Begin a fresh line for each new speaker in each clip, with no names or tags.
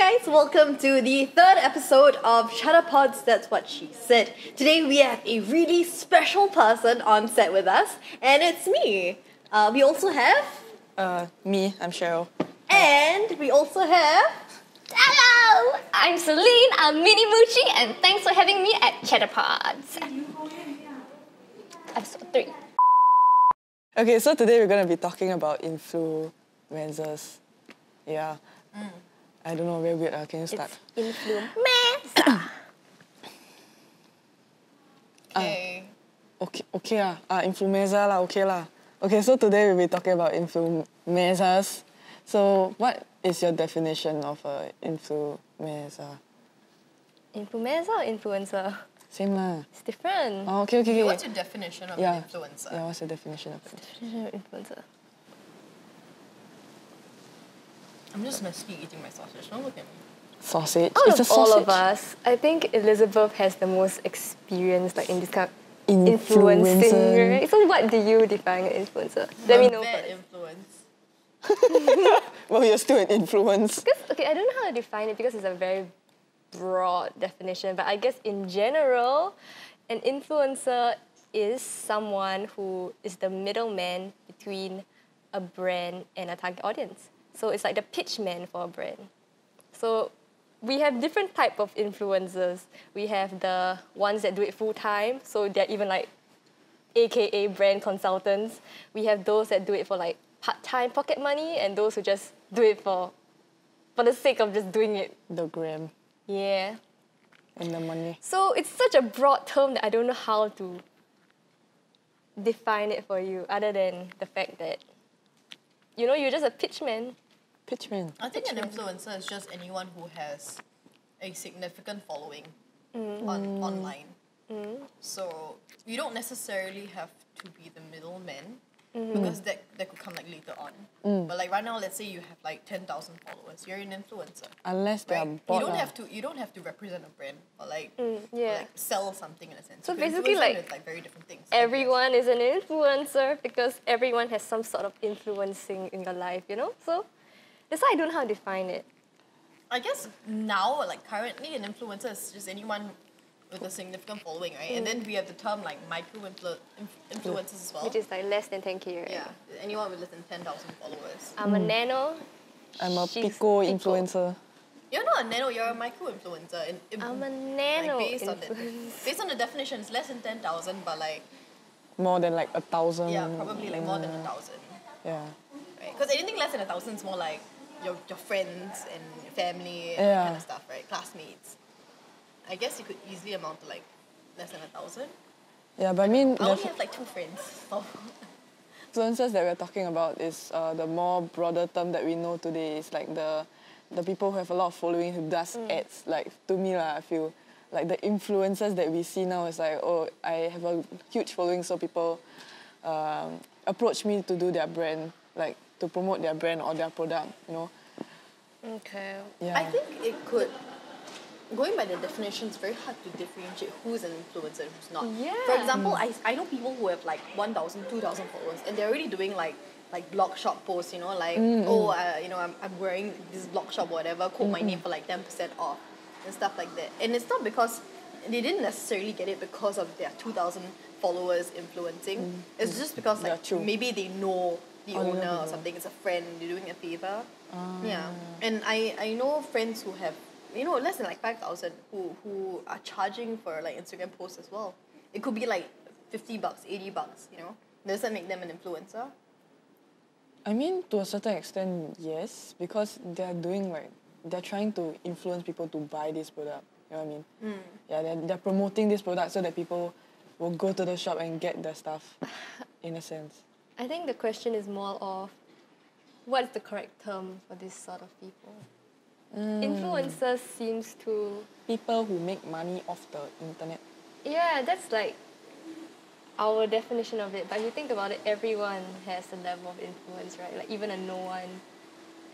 guys, welcome to the third episode of Chatterpods, That's What She Said. Today we have a really special person on set with us, and it's me. We also have...
Me, I'm Cheryl.
And we also have...
Hello! I'm Celine, I'm MiniMoochi, and thanks for having me at Chatterpods. Episode 3.
Okay, so today we're going to be talking about influencers. Yeah. I don't know, very weird. Can you start?
Influencer.
Okay.
Okay lah. Influencer lah, okay lah. Okay, so today we'll be talking about influencers. So, what is your definition of an influencer?
Influencer or influencer?
Same lah.
It's different.
Oh, okay.
What's your definition of an influencer?
Yeah, what's your definition of it?
Definition of influencer.
I'm just messily eating my sausage. Don't look at me.
Sausage?
Out
It's
of
a
all
sausage.
of us, I think Elizabeth has the most experience in this kind of influencing, right? So what do you define an influencer? Let me know
Bad
first.
influence.
Well, you're still an influence.
Because, I don't know how to define it because it's a very broad definition, but I guess in general, an influencer is someone who is the middleman between a brand and a target audience. So it's like the pitchman for a brand. So we have different type of influencers. We have the ones that do it full time, so they're even like AKA brand consultants. We have those that do it for like part-time pocket money, and those who just do it for the sake of just doing it.
The gram
Yeah.
and the money.
So it's such a broad term that I don't know how to define it for you, other than the fact that, you're just a pitchman.
Pitchman.
I think an influencer is just anyone who has a significant following online. So you don't necessarily have to be the middleman because that could come like later on. But like right now, let's say you have like 10,000 followers, you're an influencer.
Unless they're
Right?
bought.
You don't have to represent a brand or like,
Yeah.
or like sell something in a sense.
So
You can
basically,
influence
like,
with, very different things. I guess.
Everyone is an influencer because everyone has some sort of influencing in your life, So that's why I don't know how to define it.
I guess now, like currently, an influencer is just anyone with a significant following, right? And then we have the term like influencers as well.
Which is like less than 10K, right?
Yeah, anyone with less than 10,000 followers.
I'm a nano.
I'm a
She's
pico influencer.
You're not a nano, you're a micro influencer.
I'm a nano
based
influencer.
on the definition, it's less than 10,000, but like,
More than like 1,000.
yeah, probably like more than 1,000.
Yeah.
Right? Because anything less than 1,000 is more like your friends and your family and that
Yeah.
kind of stuff, right? Classmates. I guess you could easily amount to like less than 1,000.
Yeah, but I mean,
I
the
only have like 2 friends. So.
influencers that we're talking about is the more broader term that we know today is like the people who have a lot of following who does ads. Like to me I feel like the influencers that we see now is like, oh, I have a huge following, so people approach me to do their brand, like to promote their brand or their product,
Okay.
Yeah.
I think it could, going by the definition, it's very hard to differentiate who's an influencer and who's not.
Yeah.
For example, I know people who have like 1,000, 2,000 followers, and they're already doing like blog shop posts, I'm wearing this blog shop or whatever, quote my name for like 10% off and stuff like that. And it's not because they didn't necessarily get it because of their 2,000 followers influencing. It's just because like maybe they know the owner or something, it's a friend, they're doing a favor. Yeah. And I know friends who have, less than like 5,000 who are charging for like Instagram posts as well. It could be like $50, $80, Does that make them an influencer?
I mean, to a certain extent, yes, because they're trying to influence people to buy this product. You know what I mean? Yeah, they're promoting this product so that people will go to the shop and get the stuff, in a sense.
I think the question is more of what's the correct term for this sort of people? Influencers seems to...
People who make money off the internet.
Yeah, that's like our definition of it. But if you think about it, everyone has a level of influence, right? Like even a no one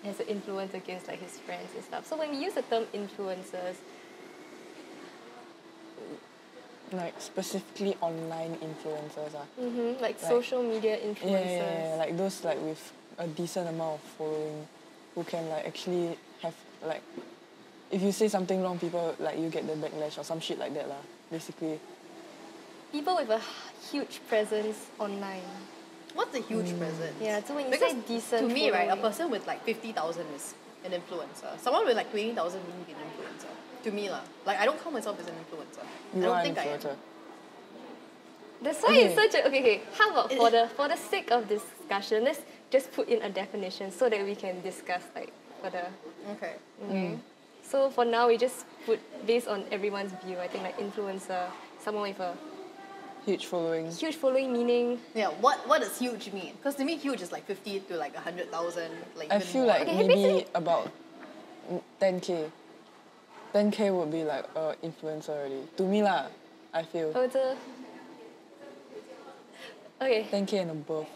has an influence against like his friends and stuff. So when we use the term influencers,
Like specifically online influencers.
like social media influencers.
Yeah, like those like with a decent amount of following who can like actually have like if you say something wrong, people like you get the backlash or some shit like that lah. Basically.
People with a huge presence online.
What's a huge presence?
Yeah, so when you
Because
say decent
to me, right, a
following-
person with like 50,000 is an influencer. Someone with like 20,000 wouldn't be an influencer. To me lah. Like I don't count myself as an influencer. I
You
don't
are
think
an
I am.
influencer.
That's why it's such a okay. How about for the sake of discussion, let's just put in a definition so that we can discuss like further.
Okay.
Okay. So for now, we just put based on everyone's view. I think like influencer, someone with a
Huge following.
huge following, meaning
Yeah, what does huge mean? Because to me, huge is like 50 to like 100,000. Like
I
even
feel
more.
like
Okay,
maybe
basically-
about 10k. 10k would be like a influencer already. To me lah, I feel.
oh, it's a okay.
10k and above.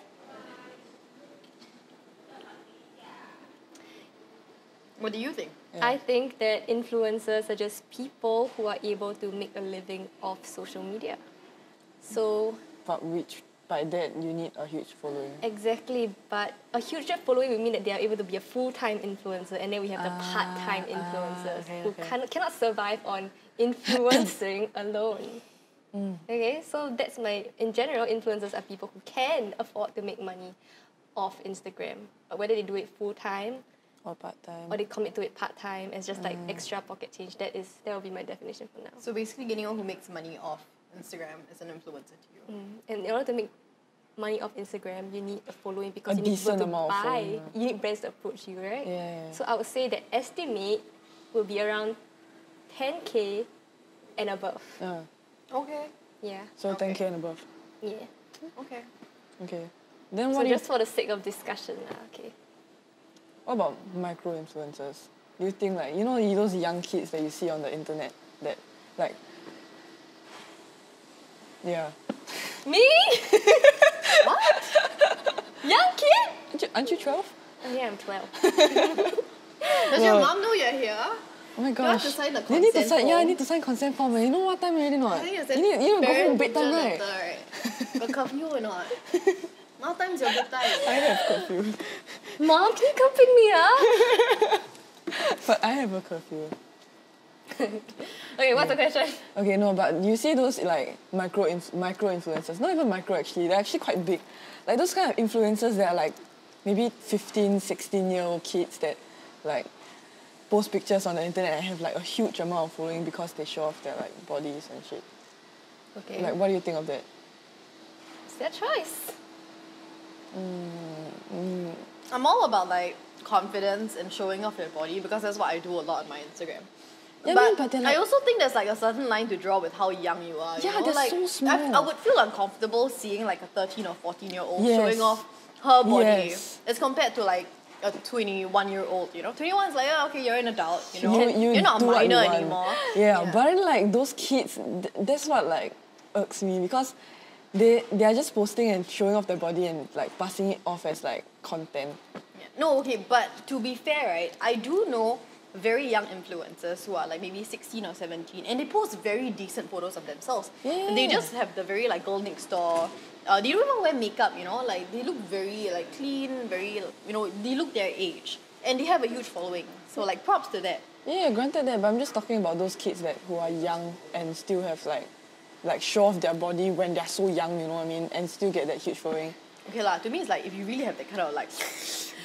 What do you think?
Yeah.
I think that influencers are just people who are able to make a living off social media. So
But which by that you need a huge following.
exactly, but a huge following would mean that they are able to be a full-time influencer, and then we have the part-time influencers who cannot survive on influencing alone. Okay, so that's in general, influencers are people who can afford to make money off Instagram. But whether they do it full-time
Or part-time.
or they commit to it part-time as just like extra pocket change, that will be my definition for now.
So basically, anyone who makes money off Instagram is an influencer to you.
And in order to make money off Instagram, you need a following because
A
you need people
decent
to
amount of
buy.
following,
You need brands to approach you, right?
Yeah.
So I would say that estimate will be around 10k and above.
Okay.
Yeah.
So
Okay.
10k and above.
Yeah.
Okay.
Okay. Then
So
what do you
just for the sake of discussion, okay.
What about micro influencers? Do you think like those young kids that you see on the internet that like yeah.
Me? What? Young kid?
Aren't you 12?
Oh, yeah, I'm 12.
Does your mom know you're here?
Oh my
have
gosh.
to sign the
You need to
consent
sign. Yeah, I
form.
need to sign consent form. You know what time already not?
I think it's
you need to go home bedtime, right?
letter, right? Got curfew or not? Now time's your bedtime.
I have curfew.
Mom, can you come pick me up?
But I have a curfew.
Okay, what's the question?
Okay, no, but you see those like micro influencers, not even micro actually, they're actually quite big. Like those kind of influencers that are like maybe 15, 16-year-old kids that like post pictures on the internet and have like a huge amount of following because they show off their like bodies and shit.
Okay.
Like what do you think of that?
It's their choice.
I'm all about like confidence and showing off your body because that's what I do a lot on my Instagram.
Yeah, but they're
I
like,
also think there's like a certain line to draw with how young you are.
Yeah,
you know?
they're
like,
so small.
I would feel uncomfortable seeing like a 13 or 14-year-old
Yes.
showing off her body
Yes.
as compared to like a 21-year-old. 21 is like, oh, okay, you're an adult. You're not a
do what you
minor
want.
anymore.
Yeah, but then like those kids, that's what like irks me because they are just posting and showing off their body and like passing it off as like content.
Yeah. No, okay, but to be fair, right, I do know very young influencers who are like maybe 16 or 17 and they post very decent photos of themselves.
Yeah.
They just have the very like girl next door. They don't even wear makeup, like they look very like clean, very, they look their age. And they have a huge following. So like props to that.
Yeah, granted that, but I'm just talking about those kids who are young and still have like show off their body when they're so young, you know what I mean, and still get that huge following.
Okay lah, to me it's like if you really have that kind of like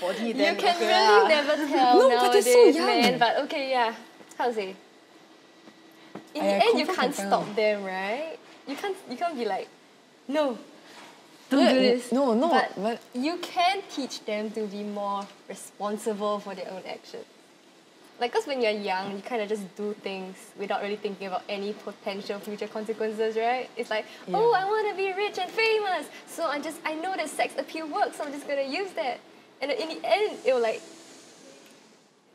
body then
You can
okay
really
lah.
never tell
No, but they're
nowadays,
so young.
man. But okay, yeah. How to say? In the
!aiya,
end, you
confirm
can't
can
stop
tell.
them, right? You can't be like, no, don't
Yeah,
do this.
no,
But you can teach them to be more responsible for their own actions. Like, because when you're young, you kind of just do things without really thinking about any potential future consequences, right? It's like, oh, I want to be rich and famous, so I know that sex appeal works, so I'm just gonna use that. And in the end, it will like,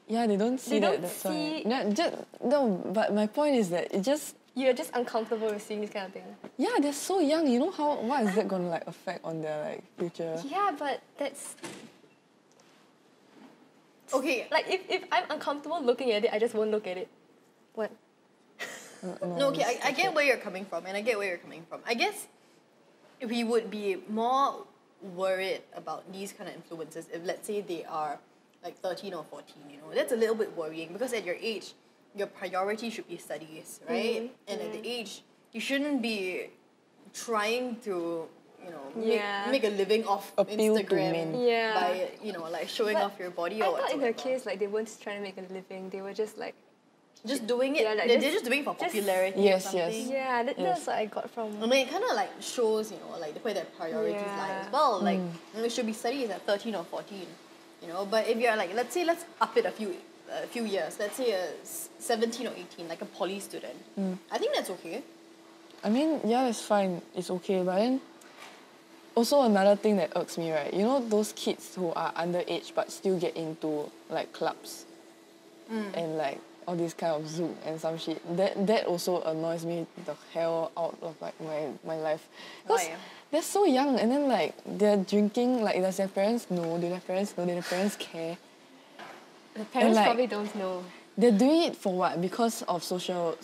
Yeah, they don't see
They
that.
don't
That's
see-
why. No, but my point is that it just
you're just uncomfortable with seeing this kind of thing.
yeah, they're so young. You know what is that gonna like affect on their like future?
Yeah, but that's
Okay,
like if I'm uncomfortable looking at it, I just won't look at it. What?
no, okay, I get where you're coming from, and I get where you're coming from. I guess we would be more worried about these kind of influences if, let's say, they are like 13 or 14, That's a little bit worrying because at your age, your priority should be studies, right? And at the age, you shouldn't be trying to, you know, make a living off
Appeal to
Instagram
men.
by, you know, like showing off your body or
I thought
whatsoever.
in her case, like they weren't trying to make a living. They were just like,
Just doing it.
Yeah, like
They're just doing it for popularity
Yes,
or something.
yes.
yeah, that's what I got from.
I mean, it kind of like shows, you know, like where their priorities lie as well. Like, you know, it should be studies at 13 or 14, you know. But if you're like, let's say, let's up it a few years. Let's say 17 or 18, like a poly student. I think that's okay.
I mean, yeah, it's fine. It's okay. But then, also another thing that irks me, right? You know those kids who are underage but still get into like clubs and like all this kind of zoo and some shit. That also annoys me the hell out of like my life. Because
Why?
they're so young and then like they're drinking. Like, does their parents know? Do their parents know? Do their parents care?
The parents
like-
probably don't know.
They're doing it for what? Because of social.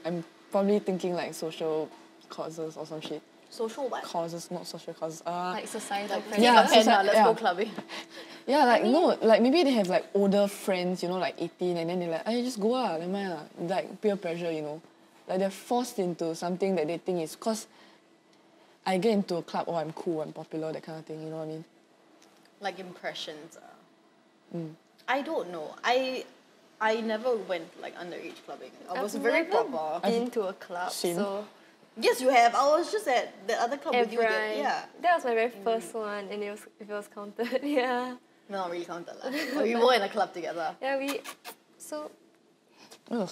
I'm probably thinking like social causes or some shit.
Social what?
Causes, not social causes.
Like societal
Like,
pressure.
Yeah,
take a pen
so-
now, let's
yeah.
go clubbing.
Yeah, like no, like maybe they have like older friends, you know, like 18, and then they're like, "Hey, just go lah, never mind lah." Like peer pressure, you know, like they're forced into something that they think is cause I get into a club, oh, I'm cool, I'm popular, that kind of thing. You know what I mean?
Like impressions. I don't know. I never went like underage clubbing. I was
I've
very
never
proper.
been to a club,
Same.
so
Yes, you have. I was just at the other club with you.
Evrai.
Yeah.
That was my very first one, and if it was counted, yeah.
No, not really counted lah. But we were in a club together.
Yeah, so
Ugh.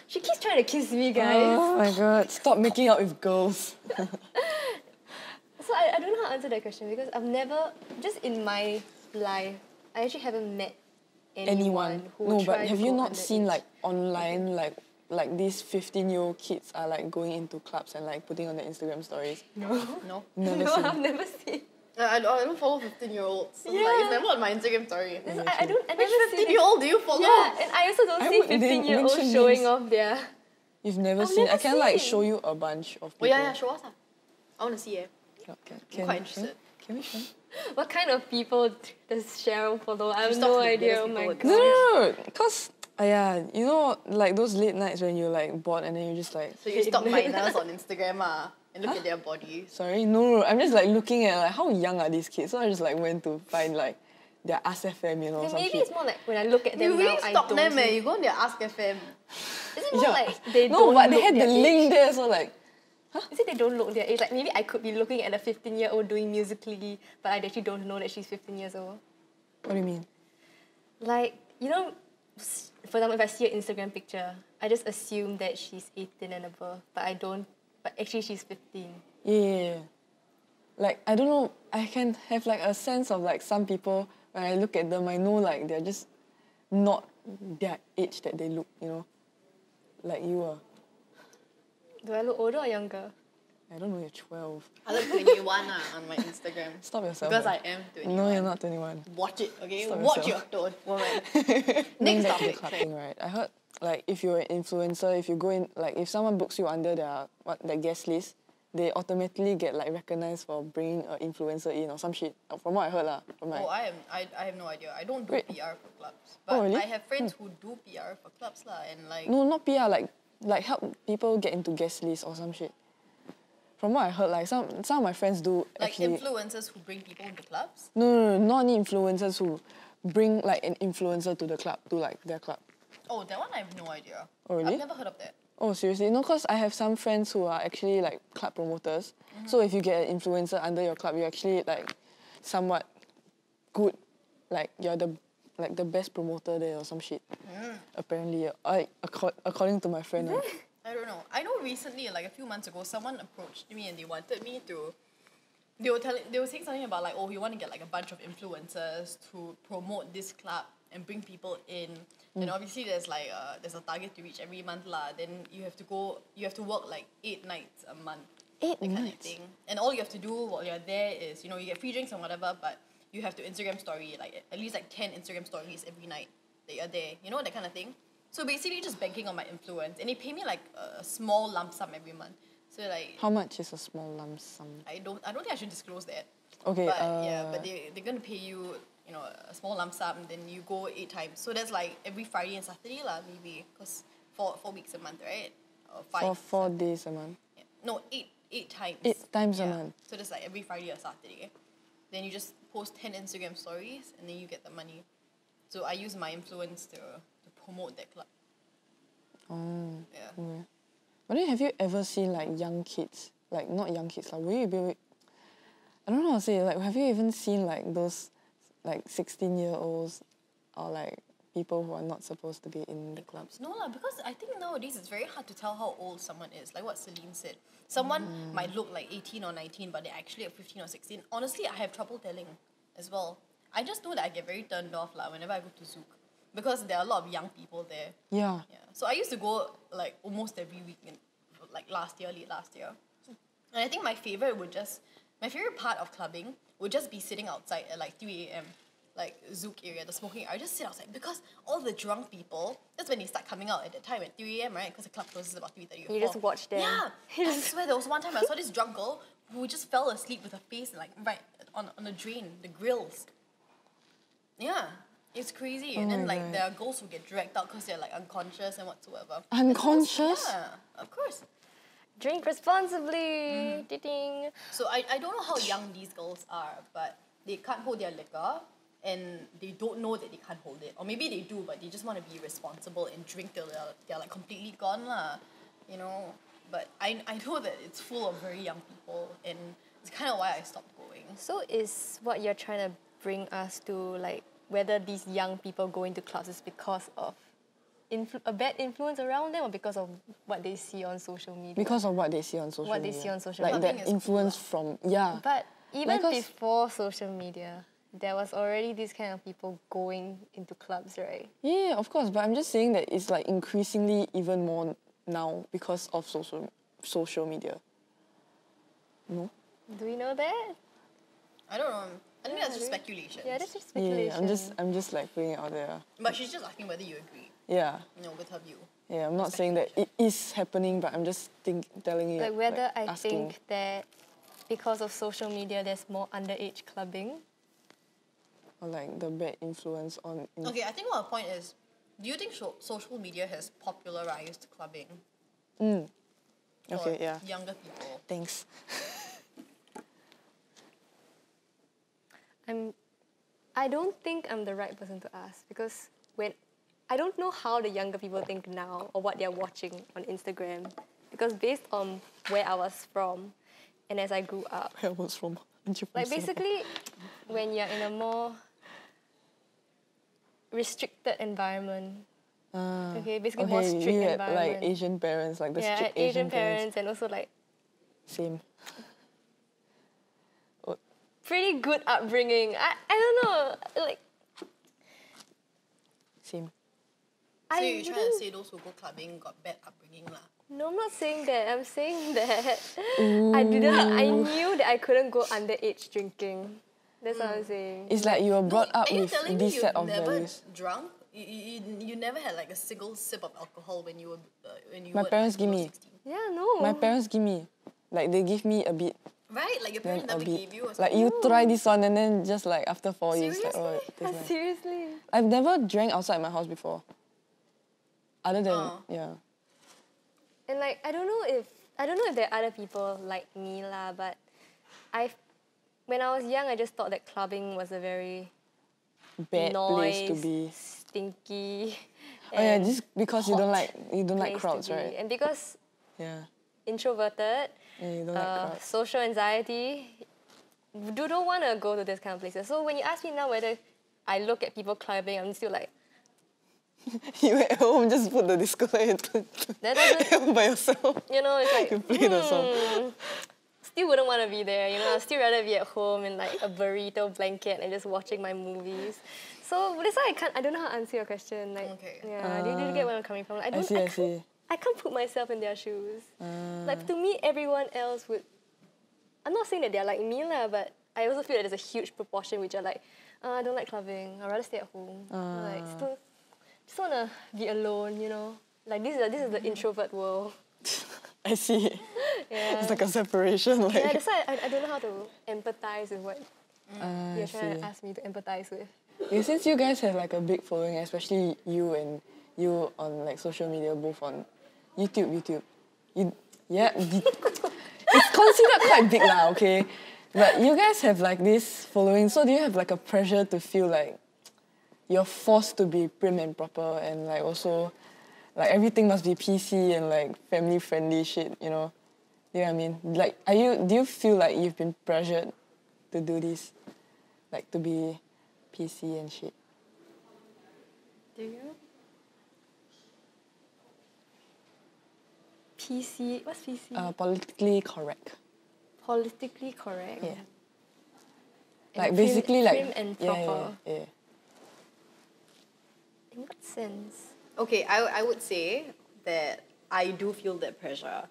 she keeps trying to kiss me, guys.
Oh my god! Stop making out with girls.
So I don't know how to answer that question because I've never, just in my life, I actually haven't met anyone who
No, but
tried
have
to
you
go
not seen
underage.
like online like these 15-year-old kids are like going into clubs and like putting on their Instagram stories?
No.
No.
Never
No,
seen.
I've never seen.
I don't follow 15-year-olds. So like,
Yeah.
it's never on my Instagram story.
I never
Which
see.
15-year-old do you follow?
Yeah, and I also don't
I
see
would- they
15-year-olds
mention
showing
names.
off their.
You've never
I've
seen.
never
I can like
seen.
show you a bunch of
Oh
people.
yeah, show us. I want to see it.
Can,
quite interested.
Can we show?
What kind of people does Cheryl follow? I have
She
no
stalks the
idea. Oh
weirdest
my
people.
god.
No, cause yeah, you know, like those late nights when you're like bored and then you just like,
So you stalk minors on Instagram and look at their bodies.
sorry, no, I'm just like looking at like how young are these kids. So I just like went to find like their AskFM, you know,
Yeah,
some
maybe
shit.
it's more like when I look at them
You
now,
really
I
stalk
don't.
them, You go on their Ask FM.
Is it more
Yeah.
like they
No,
don't
but they
look
had the
their
link
age?
there, so like,
Is it they don't look their age? Like maybe I could be looking at a 15-year-old doing Musically, but I actually don't know that she's 15 years old.
what do you mean?
Like, you know, for example, if I see an Instagram picture, I just assume that she's 18 and above, but I don't. But actually, she's 15.
Yeah. Like, I don't know, I can have like a sense of like some people, when I look at them, I know like they're just not their age that they look, you know? Like you are.
Do I look older or younger?
I don't know, you're 12.
I look 21 on my Instagram.
Stop yourself.
Because
man.
I am 21.
No, you're not 21.
Watch it, okay?
Stop
Watch
yourself.
your tone, woman.
Going
Next
back to the
topic.
club thing, right? I heard like if you're an influencer, if you go in, like if someone books you under their guest list, they automatically get like recognized for bringing an influencer in or some shit. From what I heard lah. From my,
Oh, I have no idea. I don't do
Wait.
PR for clubs. But
really?
I have friends who do PR for clubs lah, and like
No, not PR, like help people get into guest list or some shit. From what I heard, like some of my friends do
like
actually.
influencers who bring people into clubs.
No, not any influencers who bring like an influencer to the club, to like their club.
Oh, that one I have no idea.
Oh, really?
I've never heard of that.
Oh, seriously? No, because I have some friends who are actually like club promoters. So if you get an influencer under your club, you're actually like somewhat good. Like you're the best promoter there or some shit. Apparently, according to my friend.
I don't know. I know recently, like a few months ago, someone approached me and they wanted me to. They were saying something about like, oh, you want to get like a bunch of influencers to promote this club and bring people in. And obviously there's like there's a target to reach every month lah. Then you have to work like 8 nights a month.
8
That kind of
nights?
thing. And all you have to do while you're there is, you know, you get free drinks and whatever, but you have to Instagram story, like at least like 10 Instagram stories every night that you're there. You know, that kind of thing. So basically just banking on my influence. And they pay me like a small lump sum every month. So like
How much is a small lump sum?
I don't think I should disclose that.
Okay.
But yeah, but they're gonna pay you you know, a small lump sum, then you go 8 times. So that's like every Friday and Saturday lah, maybe, because 4 weeks a month, right? Or 5.
For 4 days a month.
Yeah. No, 8 times.
8 times a month.
So that's like every Friday or Saturday. Then you just post 10 Instagram stories and then you get the money. So I use my influence to promote that club.
Oh.
Yeah.
Okay. But then have you ever seen like young kids? Like not young kids, like will you be, I don't know how to say, like have you even seen like those like 16-year-olds or like people who are not supposed to be in the clubs?
No lah, because I think nowadays it's very hard to tell how old someone is. Like what Celine said. Someone might look like 18 or 19, but they're actually at 15 or 16. Honestly, I have trouble telling as well. I just know that I get very turned off lah whenever I go to Zouk. Because there are a lot of young people there.
Yeah.
So I used to go like almost every weekend, like late last year. And I think my favorite part of clubbing would just be sitting outside at like 3 a.m. like Zouk area, the smoking area. I just sit outside because all the drunk people, that's when they start coming out at that time at 3 a.m, right? Because the club closes about 3:30 or 4.
You just watch them.
Yeah. I swear there was one time I saw this drunk girl who just fell asleep with her face like right on the drain, the grills. Yeah. It's crazy. And then like there are girls who get dragged out because they're like unconscious and whatsoever.
Unconscious?
Yeah, of course.
Drink responsibly. Ding.
So I don't know how young these girls are, but they can't hold their liquor and they don't know that they can't hold it. Or maybe they do, but they just want to be responsible and drink till they're like completely gone lah. You know? But I know that it's full of very young people and it's kind of why I stopped going.
So is what you're trying to bring us to like whether these young people go into clubs is because of a bad influence around them or because of what they see on social media?
Because of what they see on social media.
What they see on social
like
media.
Like that influence from, yeah.
But even
Because
before social media, there was already this kind of people going into clubs, right?
Yeah, of course. But I'm just saying that it's like increasingly even more now because of social media. No?
Do we know that?
I don't know. I think that's just speculation.
Yeah, that's just speculation.
Yeah, I'm just like putting it out there.
But she's just asking whether you agree.
Yeah.
You know, with her view.
Yeah, I'm not saying that it is happening, but I'm just telling you.
Like whether I
asking.
think that because of social media, there's more underage clubbing.
Or like the bad influence on.
Okay, I think what the point is, do you think social media has popularized clubbing?
Okay, yeah.
Younger people.
Thanks.
I don't think I'm the right person to ask because I don't know how the younger people think now or what they're watching on Instagram because based on where I was from and as I grew up.
Where I was from?
Like basically, when you're in a more restricted environment, basically more strict environment.
Like Asian parents, like the strict Asian
parents and also like
same.
Pretty good upbringing. I don't know, like
same.
So you're trying to say those who go clubbing got bad upbringing lah?
No, I'm not saying that. I'm saying that I knew that I couldn't go underage drinking. That's what I'm saying.
It's like you were brought up with
this
this set of
never
values.
Drunk? You never had like a single sip of alcohol when you were
My parents give me.
16?
Yeah, no.
My parents give me. Like they give me a bit.
Right? Like your parents never gave you or
Like
something?
you try this one and then just like after 4 years like
Seriously?
Seriously?
I've never drank outside my house before. Other than yeah.
And like I don't know if there are other people like me lah, but when I was young I just thought that clubbing was a very
bad place to be.
Stinky.
Oh yeah, just because you don't like
place
crowds,
to be.
right?
And because
Yeah.
introverted,
Yeah, you don't like crowds.
social anxiety, don't want to go to this kind of places. So when you ask me now whether I look at people clubbing, I'm still like,
You at home just put the disco light
that doesn't,
by yourself.
you know, it's like,
You play the song.
Still wouldn't want to be there, you know. I'd still rather be at home in like a burrito blanket and just watching my movies. So that's why I don't know how to answer your question. Like, yeah, do you get where I'm coming from?
I see.
I can't put myself in their shoes. Like to me, everyone else would. I'm not saying that they're like me lah, but I also feel that there's a huge proportion which are like, I don't like clubbing. I'd rather stay at home. Like still, just wanna be alone, you know. Like this is the introvert world.
I see.
Yeah.
It's like a separation. Like.
Yeah, that's why I don't know how to empathize with what you're trying to ask me to empathize with.
Yeah, since you guys have like a big following, especially you and you on like social media, both on YouTube. It's considered quite big lah, okay? But you guys have like this following, so do you have like a pressure to feel like you're forced to be prim and proper and like also like everything must be PC and like family friendly shit, you know? You know what I mean? Like do you feel like you've been pressured to do this? Like to be PC and shit?
Do you? PC? What's PC?
Politically correct.
Politically correct?
Yeah.
And
Like basically like
prim and proper.
Yeah.
In what sense?
Okay, I would say that I do feel that pressure.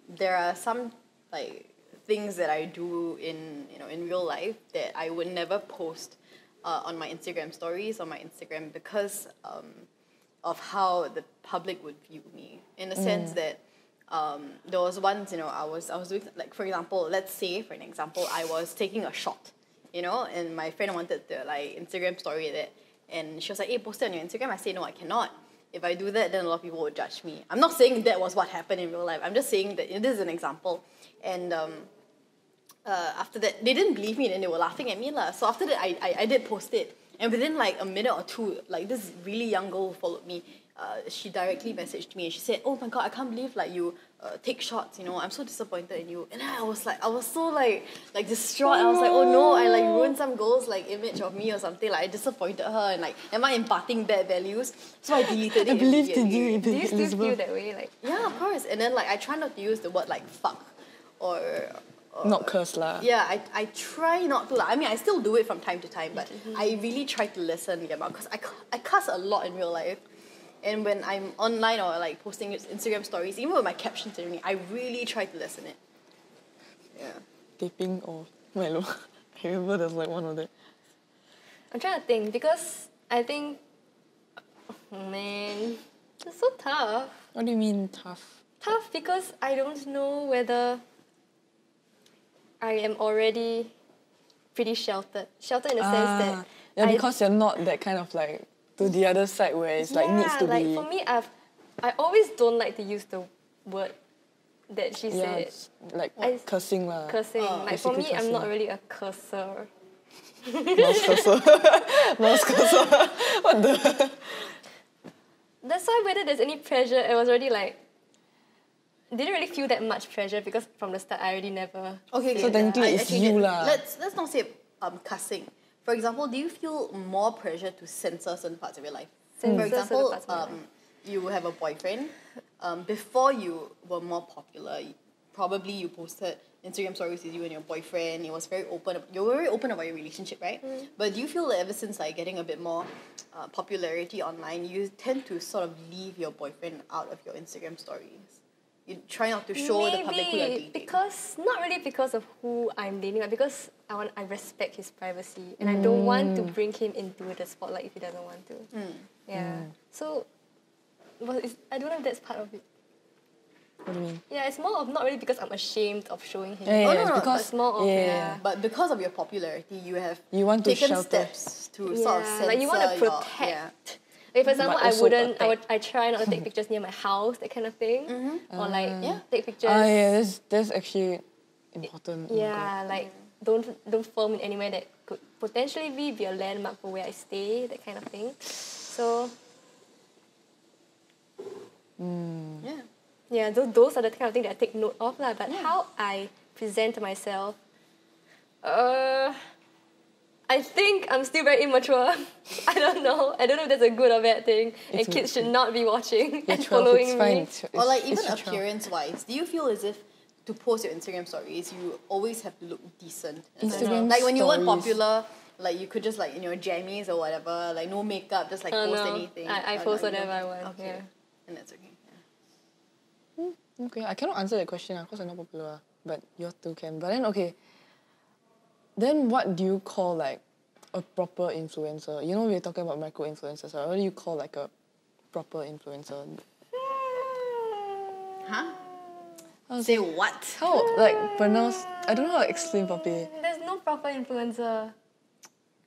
There are some like things that I do in real life that I would never post on my Instagram stories, on my Instagram, because of how the public would view me. In the sense that there was once, I was doing, like, for example, let's say, for an example, I was taking a shot, and my friend wanted to like Instagram story that, and she was like, hey, post it on your Instagram. I say, no, I cannot. If I do that, then a lot of people would judge me. I'm not saying that was what happened in real life. I'm just saying that this is an example. And after that, they didn't believe me and they were laughing at me. So after that, I did post it. And within like a minute or two, like this really young girl who followed me, she directly messaged me and she said, oh my God, I can't believe like you take shots, I'm so disappointed in you. And then I was so like distraught. I was like, oh no, I like ruined some girl's like image of me or something. Like I disappointed her and like, am I imparting bad values? So I deleted it.
I believed in you.
Do you still feel that way? Like,
yeah, of course. And then like I try not to use the word like fuck or
not curse lah.
Yeah, I try not to lah. I mean, I still do it from time to time, but I really try to listen because I cuss a lot in real life. And when I'm online or like posting Instagram stories, even with my captions and everything, I really try to listen it. Yeah.
Taping or Milo. I remember there's like one of that.
I'm trying to think because I think, man, it's so tough.
What do you mean tough?
Tough because I don't know whether I am already pretty sheltered. Sheltered in the sense that...
Yeah, because you're not that kind of like to the other side where it's like needs to
like
be...
for me, I always don't like to use the word that she said.
It's like cursing lah.
Cursing. Like for me,
cursing.
I'm not really a curser.
Mouse cursor. Mouse cursor. What the...
That's why whether there's any pressure, it was already like... Didn't really feel that much pressure because from the start I already never...
Okay,
so technically it's you lah.
Let's not say cussing. For example, do you feel more pressure to censor certain parts of your life? For example, you have a boyfriend. Before you were more popular, probably you posted Instagram stories with you and your boyfriend. It was very open. You were very open about your relationship, right? But do you feel that ever since like getting a bit more popularity online, you tend to sort of leave your boyfriend out of your Instagram stories? You try not to show the public who you're dating.
Because not really because of who I'm dating, but because I respect his privacy and I don't want to bring him into the spotlight if he doesn't want to. So, I don't know if that's part of it.
What do you mean?
Yeah, it's more of not really because I'm ashamed of showing him.
No,
because it's more of
But because of your popularity, you
want to
taken
shelter.
steps to sort of censor
like you want to protect. Like for example, I try not to take pictures near my house, that kind of thing. Or like take pictures.
That's actually important.
Like don't film in anywhere that could potentially be a landmark for where I stay, that kind of thing. So those are the kind of things that I take note of lah. But how I present myself, I think I'm still very immature. I don't know if that's a good or bad thing. And kids should not be watching and following me.
Or like even appearance-wise, do you feel as if to post your Instagram stories, you always have to look decent? Like when you weren't popular, like you could just like in your jammies or whatever, like no makeup, just like post anything.
I post whatever I want.
Okay.
Yeah.
And that's okay.
Okay, I cannot answer that question because I'm not popular, but you two can. But then okay. Then what do you call like a proper influencer? You know we're talking about micro-influencers. What do you call like a proper influencer?
Say what?
How like pronounce? I don't know how to explain properly.
There's no proper influencer.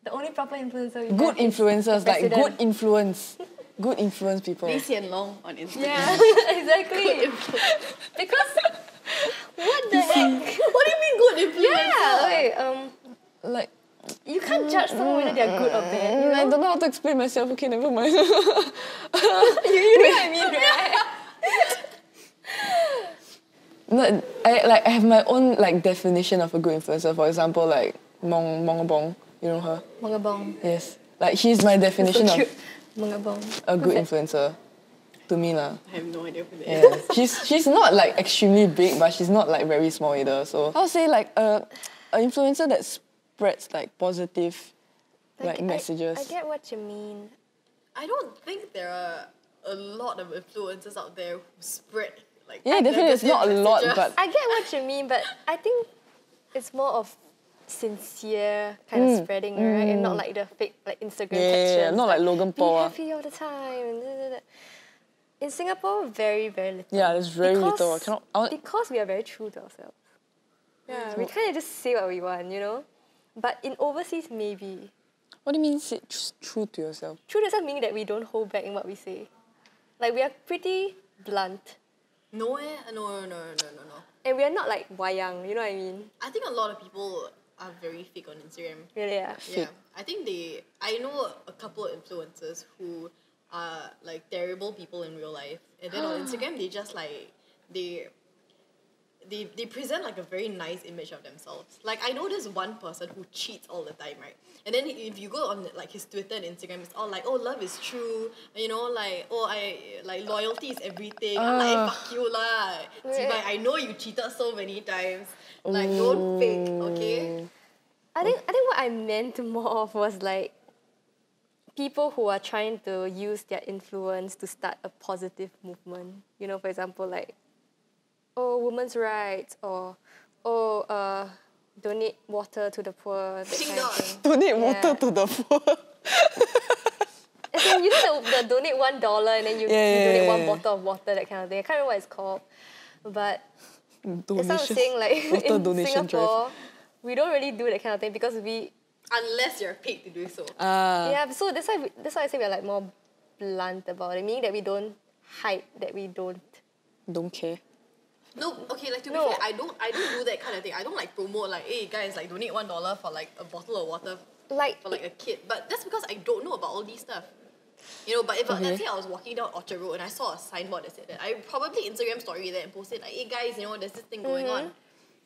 The only proper influencer we
Good
have is
influencers,
the
like good
president.
influence. Good influence people.
Lee Hsien Long on Instagram.
Yeah, exactly. Because what the heck?
What do you mean good influencer?
Yeah, wait,
Like,
you can't judge someone whether they're good or bad. You
I
know?
don't know how to explain myself. Okay, never mind.
You know what I mean, right?
No, I have my own like definition of a good influencer. For example, like Mongabong, you know her?
Mongabong.
Yes. Like she's my definition
So
of
cute. Mongabong.
a good influencer. To me lah.
I have no idea who that is.
Yeah. She's not like extremely big, but she's not like very small either. So I'll say like a influencer that spreads like positive like messages.
I get what you mean.
I don't think there are a lot of influencers out there who spread like
Yeah, definitely it's not a
negative
lot,
messages.
but
I get what you mean, but I think it's more of sincere kind of spreading, right? And not like the fake like Instagram captions.
yeah, not like Logan
Be
Paul.
happy all the time. And da. In Singapore, very, very little.
Yeah, there's very little.
Because we are very true to ourselves. Yeah, we kind of just say what we want, you know? But in overseas, maybe.
What do you mean say true to yourself?
True doesn't mean that we don't hold back in what we say. Like, we are pretty blunt.
No.
And we are not like wayang, you know what I mean?
I think a lot of people are very fake on Instagram.
Really, yeah.
Yeah, I think I know a couple of influencers who are like terrible people in real life, and then on Instagram they just like they present like a very nice image of themselves. Like I know this one person who cheats all the time, right? And then if you go on like his Twitter and Instagram, it's all like, oh, love is true, you know, like, oh, I like loyalty is everything. I'm like, fuck you lah. Like, I know you cheated so many times. Like, don't fake, okay?
I think what I meant more of was like people who are trying to use their influence to start a positive movement. You know, for example, like, oh, women's rights, or donate water to the poor, that kind of thing.
Donate water to the poor.
As in, you know the donate $1 and then you donate one bottle of water, that kind of thing. I can't remember what it's called. But that's what I'm saying, like in Singapore, we don't really do that kind of thing because
unless you're paid to do so.
Yeah, so that's why I say we're like more blunt about it, meaning that we don't hide that we don't
care.
No, okay, like to be fair, I don't do that kind of thing. I don't like promote like, hey guys, like donate $1 for like a bottle of water for like a kid. But that's because I don't know about all these stuff. You know, but if let's say I was walking down Orchard Road and I saw a signboard that said that, I probably Instagram story that and posted like, hey guys, you know, there's this thing going on.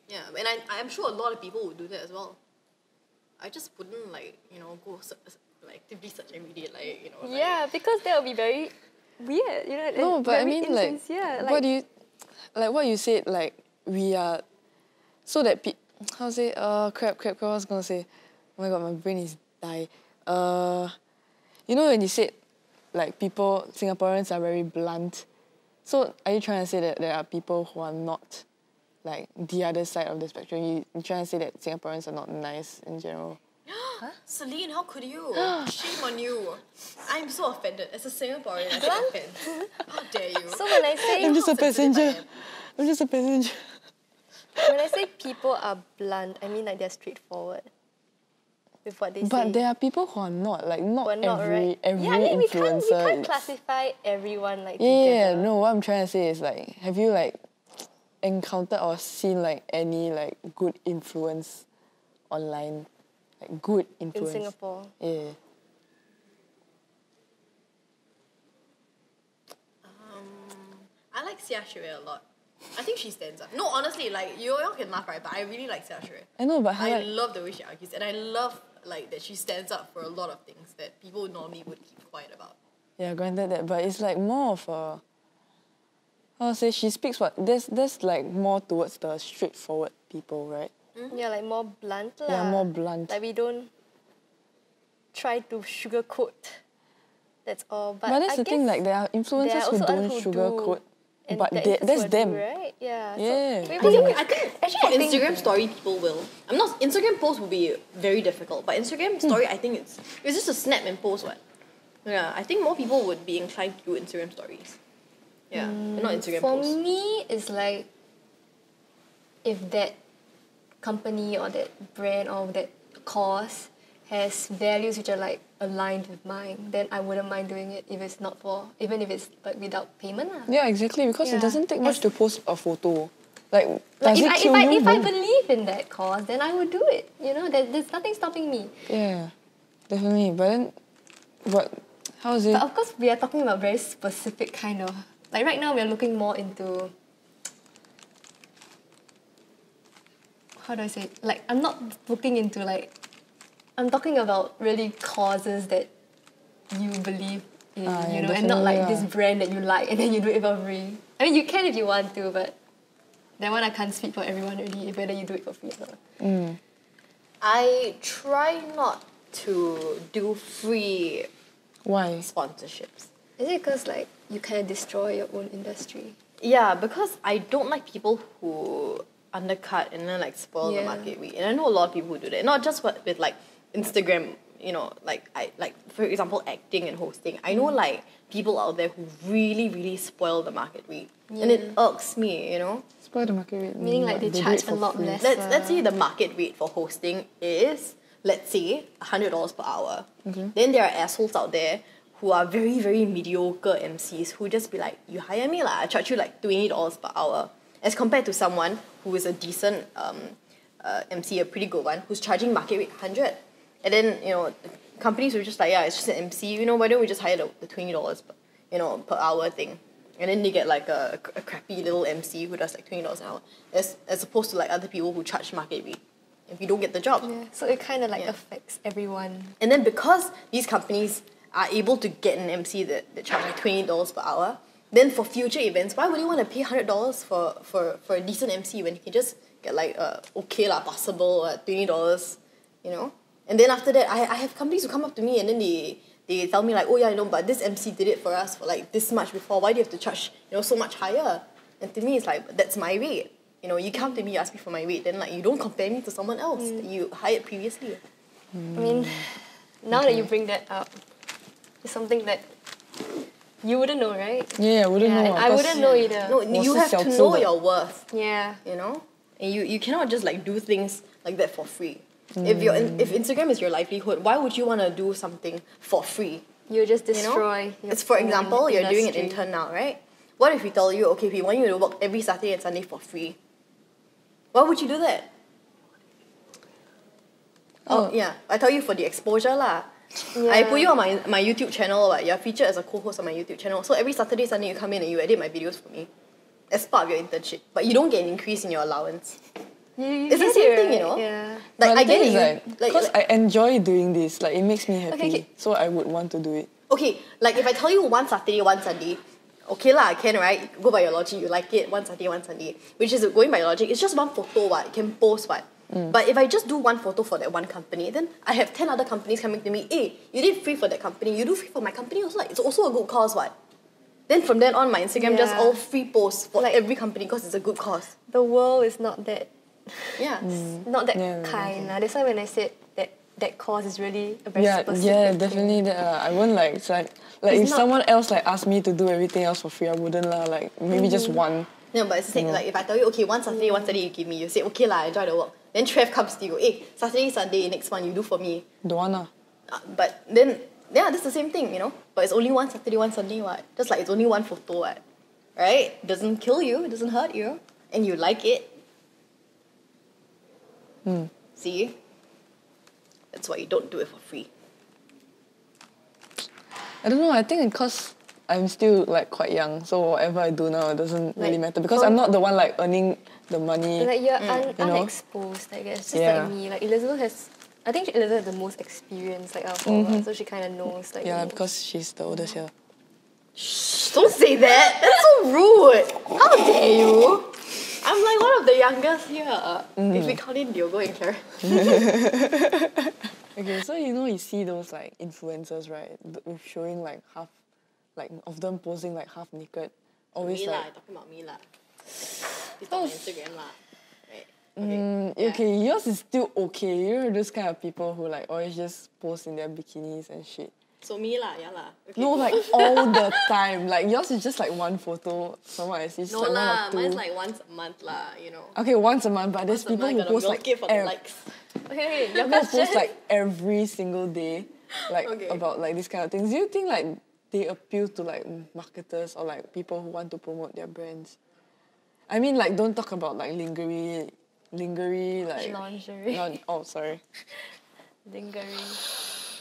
Yeah, and I'm sure a lot of people would do that as well. I just wouldn't like, you know, go like actively search every day, like, you know. Like,
yeah, because that would be very weird, you know.
No, but I mean, like,
what
do you, like what you said, like we are, so that how to say, crap, what I was gonna say. Oh my god, my brain is die. You know when you said, like Singaporeans are very blunt. So are you trying to say that there are people who are not like the other side of the spectrum? You're trying to say that Singaporeans are not nice in general?
Celine, how could you? Shame on you. I'm so offended. As a Singaporean, I take offense. How dare you?
So when I say
I'm just a passenger. I'm just a passenger.
when I say people are blunt, I mean like they're straightforward with what they say.
But there are people who are not, like not every
we
influencer.
can't classify everyone like
yeah,
together.
no, what I'm trying to say is like, have you like encountered or seen like any like good influence online? Like good influence.
In Singapore.
Yeah.
I like Xia Xue a lot. I think she stands up. No, honestly, like you all can laugh, right? But I really like Xia Xue.
I know, but
I love the way she argues, and I love like that she stands up for a lot of things that people normally would keep quiet about.
Yeah, granted that, but it's like more of a, how to say, she speaks what, there's like more towards the straightforward people, right?
Yeah, like more blunt lah.
Yeah, more blunt.
Like we don't try to sugarcoat. That's all. But
that's
I
the thing, like there are influencers who don't sugarcoat, but that's them.
Right? Yeah.
Yeah.
So
I think for Instagram story people will. Instagram post will be very difficult, but Instagram story I think it's just a snap and post what. Yeah, I think more people would be inclined to do Instagram stories. Yeah, and not Instagram
for
posts.
me, it's like if that company or that brand or that course has values which are like aligned with mine, then I wouldn't mind doing it if it's not for, even if it's like without payment.
Yeah, exactly. Because it doesn't take much to post a photo. Like,
Like
does it kill you?
if I believe in that cause, then I would do it. You know, there's nothing stopping me.
Yeah, definitely. But then, how is it?
But of course, we are talking about very specific kind of, like right now we are looking more into, how do I say it? Like, I'm not looking into like, I'm talking about really causes that you believe in, you know, and not like this brand that you like and then you do it for free. I mean, you can if you want to, but that one I can't speak for everyone really, whether you do it for free or not.
I try not to do free
Why?
sponsorships.
Is it because like you kind of destroy your own industry?
Yeah, because I don't like people who undercut and then like spoil the market read. And I know a lot of people who do that. Not just with like Instagram, you know, like for example acting and hosting. I know like people out there who really, really spoil the market read. And it irks me, you know.
Spoil the market rate.
Meaning like they charge a lot less.
Let's say the market rate for hosting is, let's say, $100 per hour.
Okay.
Then there are assholes out there who are very, very mediocre MCs who just be like, you hire me, I charge you like $20 per hour. As compared to someone who is a decent MC, a pretty good one, who's charging market rate 100. And then, you know, companies were just like, yeah, it's just an MC, you know, why don't we just hire the $20 per hour thing? And then they get like a crappy little MC who does like $20 an hour, as opposed to like other people who charge market rate if you don't get the job.
Yeah, so it kind of like affects everyone.
And then because these companies are able to get an MC that charge like $20 per hour, then for future events, why would you want to pay $100 for a decent MC when you can just get like passable $20, you know? And then after that, I have companies who come up to me and then they tell me like, oh yeah, you know, but this MC did it for us for like this much before. Why do you have to charge, you know, so much higher? And to me, it's like, that's my rate. You know, you come to me, you ask me for my rate, then like you don't compare me to someone else that you hired previously.
I mean, now that you bring that up, it's something that you wouldn't know, right?
Yeah, I wouldn't know.
And I wouldn't know either.
No, you have to know your worth.
Yeah.
You know? And you cannot just like do things like that for free. If Instagram is your livelihood, why would you want to do something for free?
You just destroy your
It's, for example, you're doing an
industry.
intern now, right? What if we tell you, okay, we want you to work every Saturday and Sunday for free? Why would you do that? Oh, yeah. I tell you for the exposure lah.
Yeah.
I put you on my YouTube channel, like, you're featured as a co-host on my YouTube channel. So every Saturday, Sunday, you come in and you edit my videos for me as part of your internship. But you don't get an increase in your allowance. It's the same thing, you know?
Yeah.
Like,
But
I
the thing
get
is
it.
because I enjoy doing this, like it makes me happy.
Okay.
So I would want to do it.
Okay, like if I tell you one Saturday, one Sunday, okay lah, I can, right? Go by your logic, you like it, one Saturday, one Sunday. Which is going by your logic, it's just one photo, what? You can post, what? But if I just do one photo for that one company, then I have 10 other companies coming to me, hey, you did free for that company, you do free for my company also, like, it's also a good cause, what? Then from then on, my Instagram just all free posts for like, every company because it's a good cause.
The world is not that,
Yeah.
not that kind. That's why when I said that cause is really a very specific
Yeah,
thing.
definitely that. I wouldn't like, it's like if someone else like asked me to do everything else for free, I wouldn't lah. Like maybe just one.
No, but it's the same. Like if I tell you, okay, one Saturday, one Saturday you give me, you say, okay lah, I enjoy the work. Then Trev comes to you, hey, Saturday, Sunday, next one you do for me.
Don't wanna.
But then, yeah, that's the same thing, you know? But it's only one Saturday, one Sunday, what? Just like it's only one photo, what? Right? It doesn't kill you, it doesn't hurt you. And you like it. See? That's why you don't do it for free.
I don't know. I think because I'm still like quite young, so whatever I do now, it doesn't really matter because I'm not the one like earning the money.
Like you're
you know?
unexposed, I guess. Just like me. Like Elizabeth has, I think Elizabeth has the most experience like out of all of us, so she kind of knows like.
Yeah, because she's the oldest here.
Shh, don't say that. That's so rude. How dare you? I'm like one of the youngest here. If we count in Diogo and Clara.
Okay, so you see those like influencers, right? With showing like half, like of them posing like half naked. Always
Me
like.
lah, talking about me lah. It's on my Instagram lah. Right.
Okay, yours is still okay. You're those kind of people who like always just post in their bikinis and shit.
So me lah, yeah lah. Okay.
No, like all the time. Like yours is just like one photo. From what I see, it's
No
like one
lah,
or two.
mine's like once a month lah, you know.
Okay, once a month, but there's
Once a
people
month,
who
gotta
post
milk
like
it for the likes.
Okay, your
people
question.
post like every single day, like
Okay.
about like these kind of things. Do you think like they appeal to like marketers or like people who want to promote their brands? I mean, like don't talk about like lingerie like
Lingerie.
oh, sorry.
Lingerie.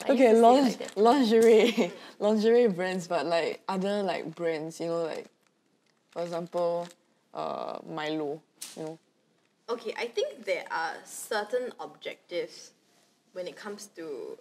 Okay,
like that.
lingerie, lingerie brands, but like other like brands, you know, like for example, Milo, you know.
Okay, I think there are certain objectives when it comes to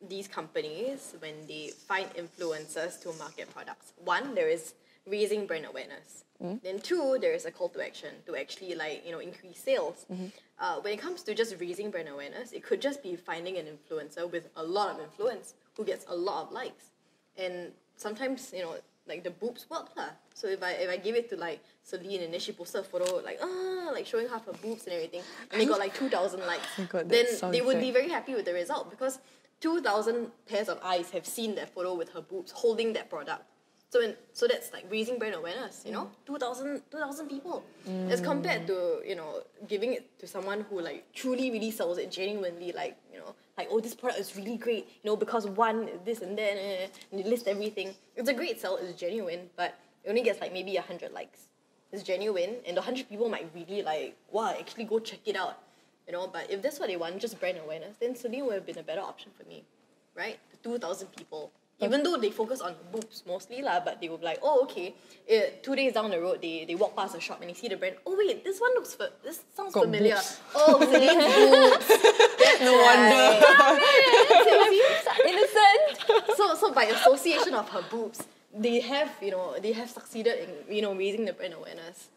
these companies when they find influencers to market products. One, there is raising brand awareness. Then two, there is a call to action to actually like, you know, increase sales. When it comes to just raising brand awareness, it could just be finding an influencer with a lot of influence who gets a lot of likes. And sometimes, you know, like the boobs work lah. So if I give it to like Celine and then she posted a photo like showing half her boobs and everything, and they got like 2,000 likes,
I got that
then
sound
they would be
effect.
very happy with the result because 2,000 pairs of eyes have seen that photo with her boobs holding that product. So that's like raising brand awareness, you know, 2,000 people, as compared to, you know, giving it to someone who like truly really sells it genuinely, like, you know, like, oh, this product is really great, you know, because one, this and that, and they list everything. It's a great sell, it's genuine, but it only gets like maybe 100 likes. It's genuine, and the 100 people might really like, wow, actually go check it out, you know. But if that's what they want, just brand awareness, then Celine would have been a better option for me, right? The 2,000 people. Even though they focus on boobs mostly lah, but they will be like, oh, okay, 2 days down the road, they walk past a shop and they see the brand. Oh wait, this one looks, this sounds
Got
familiar.
boobs.
Oh, Celine's boobs. That's
No wonder.
Innocent.
So by association of her boobs, they have, you know, they have succeeded in, you know, raising the brand awareness.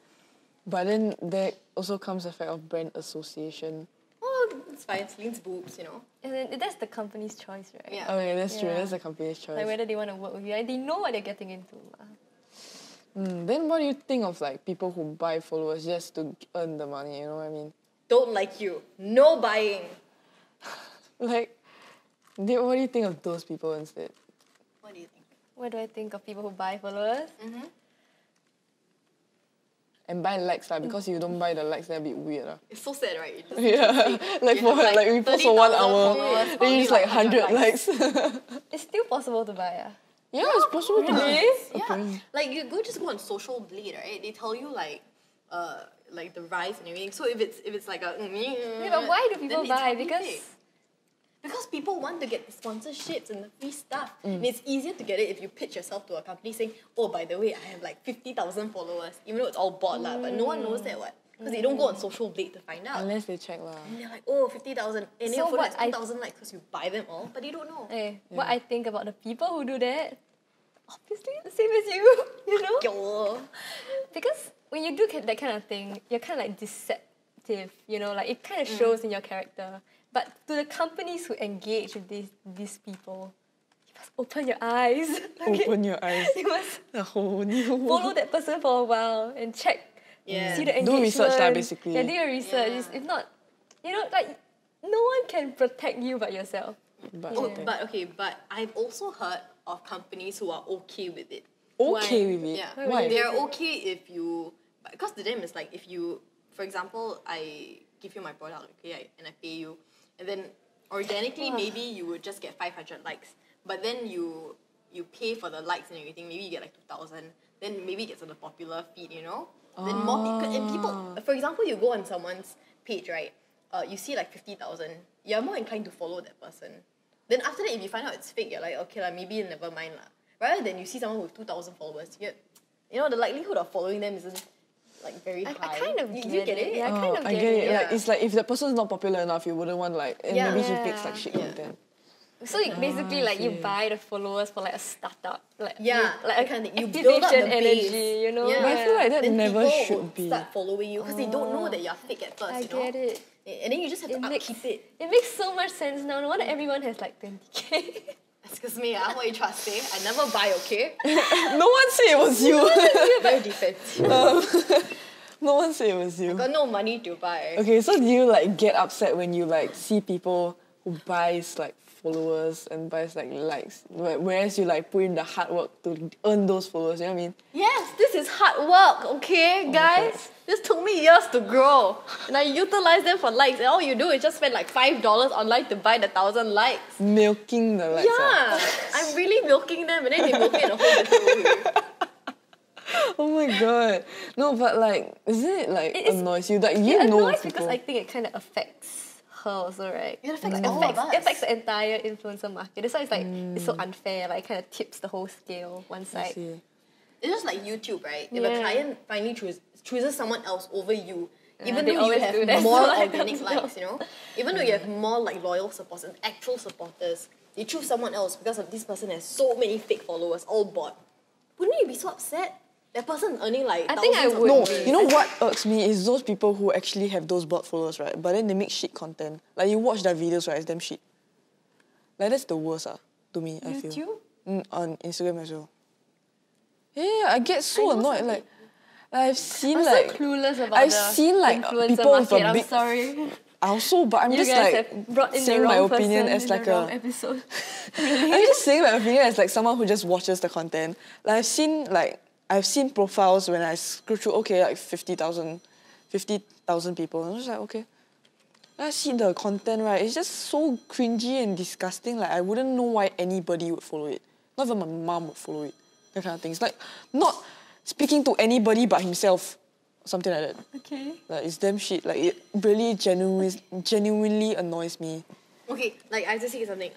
But then there also comes the fact of brand association.
Oh, it's fine. Celine's boobs, you know.
And then that's the company's choice, right?
Yeah.
Okay, that's true.
Yeah.
That's the company's choice.
Like whether they want to work with you. Like, they know what they're getting into.
Then what do you think of like people who buy followers just to earn the money? You know what I mean?
Don't like you. No buying.
Like, what do you think of those people instead?
What do you think?
What do I think of people who buy followers?
And buy likes lah, because you don't buy the likes, that'd be weird lah.
It's so sad, right?
Yeah, like
you
for
have,
like we post for 1
30,000
hour,
followers,
then
only
you just like 100 likes.
It's still possible to buy,
Yeah, it's possible to
Really?
Yeah, like you just go on Social Blade, right? They tell you like the rise and everything. So if it's like a
Yeah, but why do people
then it's
buy?
probably because people want to get the sponsorships and the free stuff. And it's easier to get it if you pitch yourself to a company saying, oh, by the way, I have like 50,000 followers, even though it's all bought lah, but no one knows that what. Because they don't go on Social Blade to find out.
Unless they check lah.
And they're like, oh, 50,000. And
So
your photo
what
has 2,000 likes because you buy them all, but they don't know.
What I think about the people who do that, obviously the same as you, you know?
Yo.
Because when you do that kind of thing, you're kind of like deceptive, you know? Like it kind of shows in your character. But to the companies who engage with these people, you must open your eyes. Okay?
Open your eyes.
You must
A whole new
follow that person for a while and check,
Yeah.
see the
Do
engagement.
research lah, basically.
Yeah, do your research.
Yeah.
If not, you know, like no one can protect you but yourself.
But,
Oh, but I've also heard of companies who are okay with it.
okay with it.
Yeah.
Why?
They're okay if you, because to them it's like if you, for example, I give you my product, okay, and I pay you, and then organically maybe you would just get 500 likes, but then you pay for the likes and everything, maybe you get like 2,000, then maybe it gets on the popular feed, you know? Then more people, and people, for example, you go on someone's page, right? You see like 50,000, you're more inclined to follow that person. Then after that, if you find out it's fake, you're like, okay, like, maybe never mind lah. Rather than you see someone with 2,000 followers, you know, the likelihood of following them isn't like very high.
I kind of
you
get
get it?
Yeah, I kind of
I
get
get it.
it.
Like
Yeah.
it's like if the person's not popular enough, you wouldn't want like, and
Yeah.
maybe she
Yeah.
makes like shit
Yeah.
content.
So you basically like you
okay.
buy the followers for like a startup, like
Yeah,
like
that kind of thing. You build up the
activation
base.
energy, you know.
Yeah.
But I feel like that
Then
never
people
should
would
be.
start following you because they don't know that you're fake at first,
I
you know?
get it.
And then you just have to
makes
upkeep it.
It makes so much sense now. No wonder everyone has like 20K.
Excuse me, what you trust me? I never buy, okay?
No one said it was you.
Very defensive.
No one said it was you.
Got no money to buy.
Okay, so do you like get upset when you like see people who buys like followers and buys like likes, whereas you like put in the hard work to earn those followers. You know what I mean?
Yes, this is hard work, okay, guys? This took me years to grow. And I utilize them for likes. And all you do is just spend like $5 online to buy the 1,000 likes.
Milking the likes.
Yeah, I'm really milking them and then they milk it in a whole different way.
Oh my god. No, but like, isn't it like annoys you? Like, you
It
know
annoys
people.
because I think it kind of affects her also, right?
It affects
Like,
all of us.
It affects the entire influencer market. That's why it's like it's so unfair. Like, it kind of tips the whole scale one
I
side.
see.
It's just like YouTube, right? If a
Yeah.
client finally chooses someone else over you, even
they
though you
always do
have
that.
more
So I
organic
don't know.
likes, you know? Even though you have more like loyal supporters and actual supporters, they choose someone else because of this person has so many fake followers, all bot. Wouldn't you be so upset? That person earning like
I think I
thousands of
would.
No,
dollars.
you know what irks me is those people who actually have those bot followers, right? But then they make shit content. Like, you watch their videos, right? It's damn shit. Like, that's the worst, to me, I feel.
YouTube?
On Instagram as well. Yeah, I get so
I know
annoyed.
some
Like, I've seen
I'm
like
so clueless about
I've
the
seen like
influencer
people with
market.
a
I'm
big.
sorry.
I also, but I'm
You
just
guys
like
have brought in the
saying my
wrong
opinion
person
as
in
like
the wrong
a.
episode.
I'm just saying my opinion as like someone who just watches the content. Like, I've seen profiles when I scroll through, okay, like 50,000 people. And I'm just like, okay. I see the content, right? It's just so cringy and disgusting. Like, I wouldn't know why anybody would follow it. Not even my mom would follow it. That kind of thing. It's like not speaking to anybody but himself. Something like that.
Okay.
Like, it's damn shit. Like, it really genuinely annoys me.
Okay, like I just say something.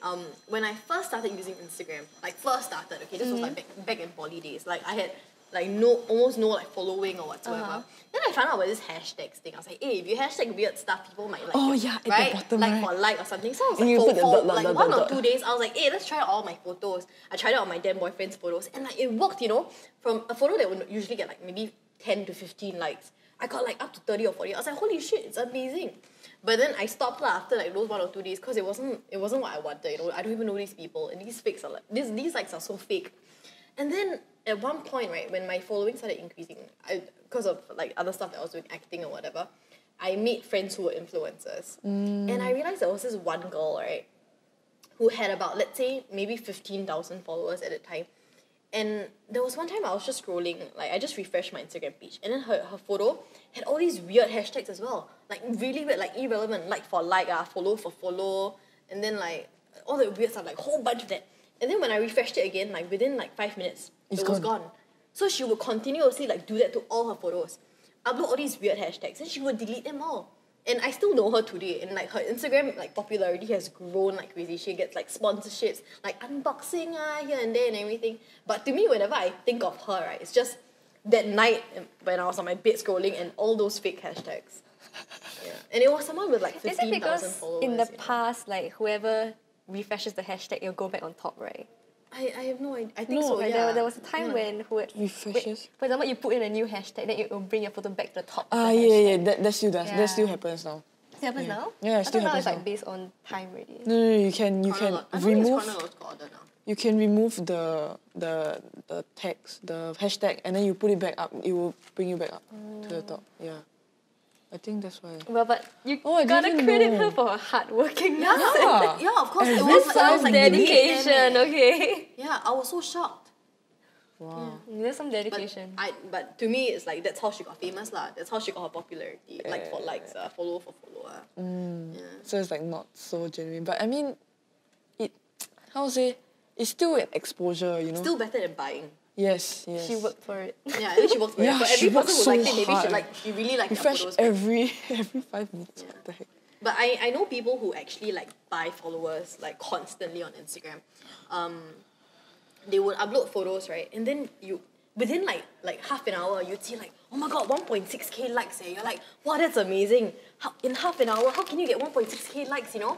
When I first started using Instagram, okay, this was like back in poly days. Like I had like almost no like following or whatsoever. Then I found out about this hashtags thing. I was like, hey, if you hashtag weird stuff, people might like
Oh,
it,
yeah, at the
right?
bottom,
like
right?
for like or something. So I was
And you
like,
put the
for
dot,
like
dot,
1
dot,
or
dot.
2 days, I was like, hey, let's try out all my photos. I tried out on my damn boyfriend's photos, and like it worked, you know. From a photo that would usually get like maybe 10 to 15 likes, I got like up to 30 or 40. I was like, holy shit, it's amazing. But then I stopped after like those 1 or 2 days because it wasn't what I wanted, you know. I don't even know these people, and these fakes are like these likes are so fake. And then at one point, right, when my following started increasing, because of like other stuff that I was doing, acting or whatever, I made friends who were influencers. And I realized there was this one girl, right, who had about, let's say, maybe 15,000 followers at the time. And there was one time I was just scrolling, like I just refreshed my Instagram page, and then her photo had all these weird hashtags as well. Like really weird, like irrelevant, like for like, follow for follow, and then like all the weird stuff, like whole bunch of that. And then when I refreshed it again, like within like 5 minutes, it was gone. So she would continuously like do that to all her photos. Upload all these weird hashtags, and she would delete them all. And I still know her today, and like her Instagram like popularity has grown like crazy. She gets like sponsorships, like unboxing here and there and everything. But to me, whenever I think of her, right, it's just that night when I was on my bed scrolling and all those fake hashtags. Yeah. And it was someone with like
Is it
15,000
because
followers.
in the
you know.
past, like whoever refreshes the hashtag, it'll go back on top, right?
I have no idea. I think
No,
so,
Like
yeah.
there was a time when
Refreshes?
for example, you put in a new hashtag, then it will bring your photo back to the top. of the
Yeah,
hashtag.
that still does.
Yeah.
That still happens now.
It happens now?
Yeah, it
I
still
thought now
happens
it's like
now.
based on time already.
No, you can
I think it's
remove.
chronological order now.
You can remove the text, the hashtag, and then you put it back up. It will bring you back up to the top. Yeah, I think that's why.
Well, but you
Oh, I
gotta
didn't
credit
know.
her for her hard working.
Yeah.
Yeah, of course. It
This
was like, I was
Some
like
dedication, okay?
Yeah, I was so shocked.
Wow.
There's some
But
dedication.
but to me, it's like that's how she got famous lah. That's how she got her popularity. Like for likes, follow for follower. Yeah.
So it's like not so genuine, but I mean, it. How to say? It's still an exposure, you know.
Still better than buying.
Yes.
She worked for it.
Yeah, at least she worked for
Yeah,
it. For
she
every
worked
person who
so
liked it, maybe
hard.
she really liked their
Refresh
photos.
every 5 minutes.
Yeah.
What the heck?
But I know people who actually like buy followers like constantly on Instagram. They would upload photos, right? And then within like half an hour, you'd see like, oh my god, 1.6k likes. You're like, wow, that's amazing. In half an hour, how can you get 1.6k likes, you know?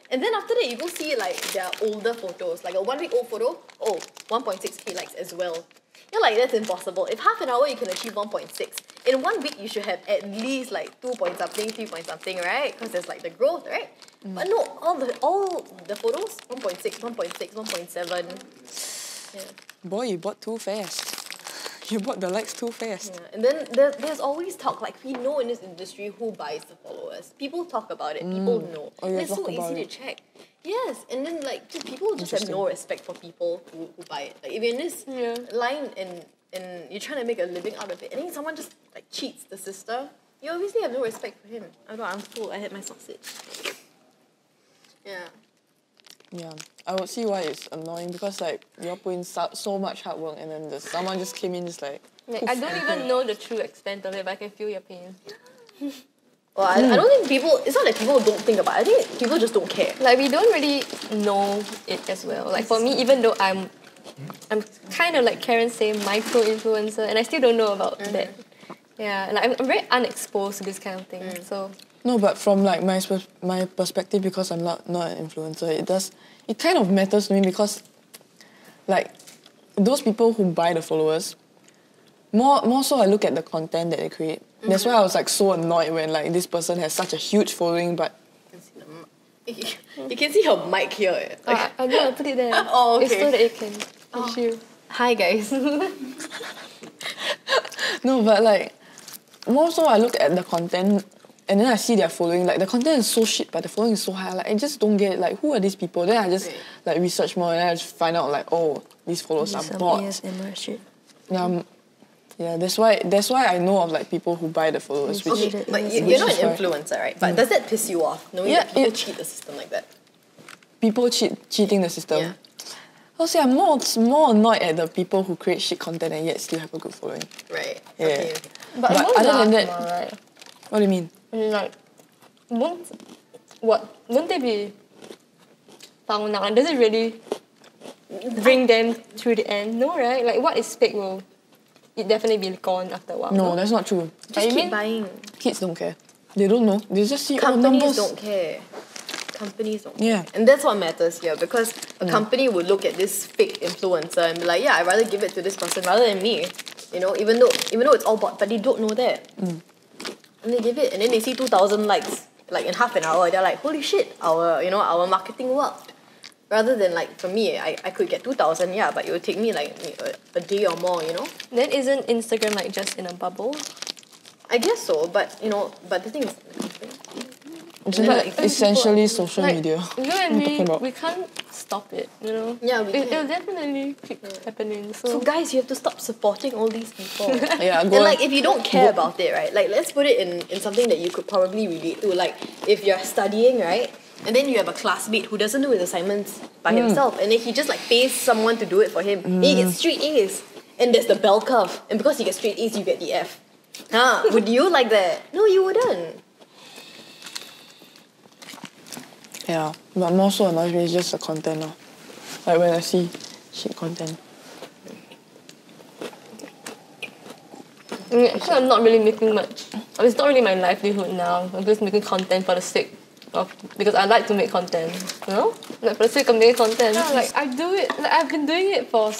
And then after that, you go see like their older photos, like a 1 week old photo, 1.6k likes as well. You're like, that's impossible. If half an hour you can achieve 1.6, in 1 week you should have at least like 2 point something, 3 point something, right? Because there's like the growth, right? But no, all the photos, 1.6, 1.6, 1.7. Yeah.
Boy, you bought too fast. You bought the likes too fast.
Yeah. And then there's always talk, like we know in this industry who buys the followers. People talk about it, people know.
Oh, yeah,
and it's so
talk about
easy
it.
to check. Yes, and then like people just have no respect for people who buy it. Like if you're in this line and you're trying to make a living out of it, and then someone just like cheats the system, you obviously have no respect for him. I don't know, I'm full. I had my sausage. Yeah.
Yeah, I would see why it's annoying because like you're putting so much hard work and then someone just came in just like.
I don't even know the true extent of it, but I can feel your pain.
Well, I don't think people. It's not that people don't think about it. I think people just don't care.
Like we don't really know it as well. Like for me, even though I'm kind of like Karen saying micro influencer, and I still don't know about that. Yeah, like I'm very unexposed to this kind of thing. So
No, but from like my perspective, because I'm not an influencer, it kind of matters to me because like those people who buy the followers, more so I look at the content that they create. That's why I was like so annoyed when like this person has such a huge following, but
you can see her mic here. Like,
I know I put it there.
Oh, okay.
It's so that it can push you. Hi guys.
no, but like more so I look at the content and then I see their following. Like the content is so shit, but the following is so high. Like I just don't get it. Like who are these people? Then I just like research more and then I just find out like, oh, these followers are bots. Yeah, that's why I know of like people who buy the followers.
Okay, but you're not an influencer, right? But does that piss you off knowing that people cheat the system like that?
People cheating the system.
Yeah.
I'll say I'm more annoyed at the people who create shit content and yet still have a good following.
Right.
Yeah.
Okay.
But other than that,
right?
what do you mean?
Like, won't they be found out? Does it really bring them through the end? No, right? Like, what is fake will it definitely be gone after a while.
No, that's not true.
Just keep buying.
Kids don't care. They don't know. They just see
Companies
numbers.
don't care. Companies don't care.
Yeah.
And that's what matters here because a company would look at this fake influencer and be like, yeah, I'd rather give it to this person rather than me. You know, even though it's all bot, but they don't know that. And they give it and then they see 2,000 likes like in half an hour. They're like, holy shit, our marketing worked. Rather than like for me, I could get 2,000, yeah, but it would take me like a day or more, you know.
Then isn't Instagram like just in a bubble?
I guess so, but the thing is,
It's essentially social
like,
media.
You and me, we can't stop it, you know.
Yeah, we
It'll
can.
definitely keep happening.
So guys, you have to stop supporting all these people.
Yeah,
and like if you don't care about it, right? Like let's put it in something that you could probably relate to. Like if you're studying, right? And then you have a classmate who doesn't do his assignments by himself, and then he just like pays someone to do it for him. And he gets straight A's, and there's the bell curve. And because he gets straight A's, you get the F. Would you like that? No, you wouldn't.
Yeah, but more so annoys me is just the content now. Like when I see shit content.
Actually, I'm not really making much. It's not really my livelihood now. I'm just making content for the sake of, because I like to make content. You know, like for the sake of making content. Yeah, like I do it. Like I've been doing it for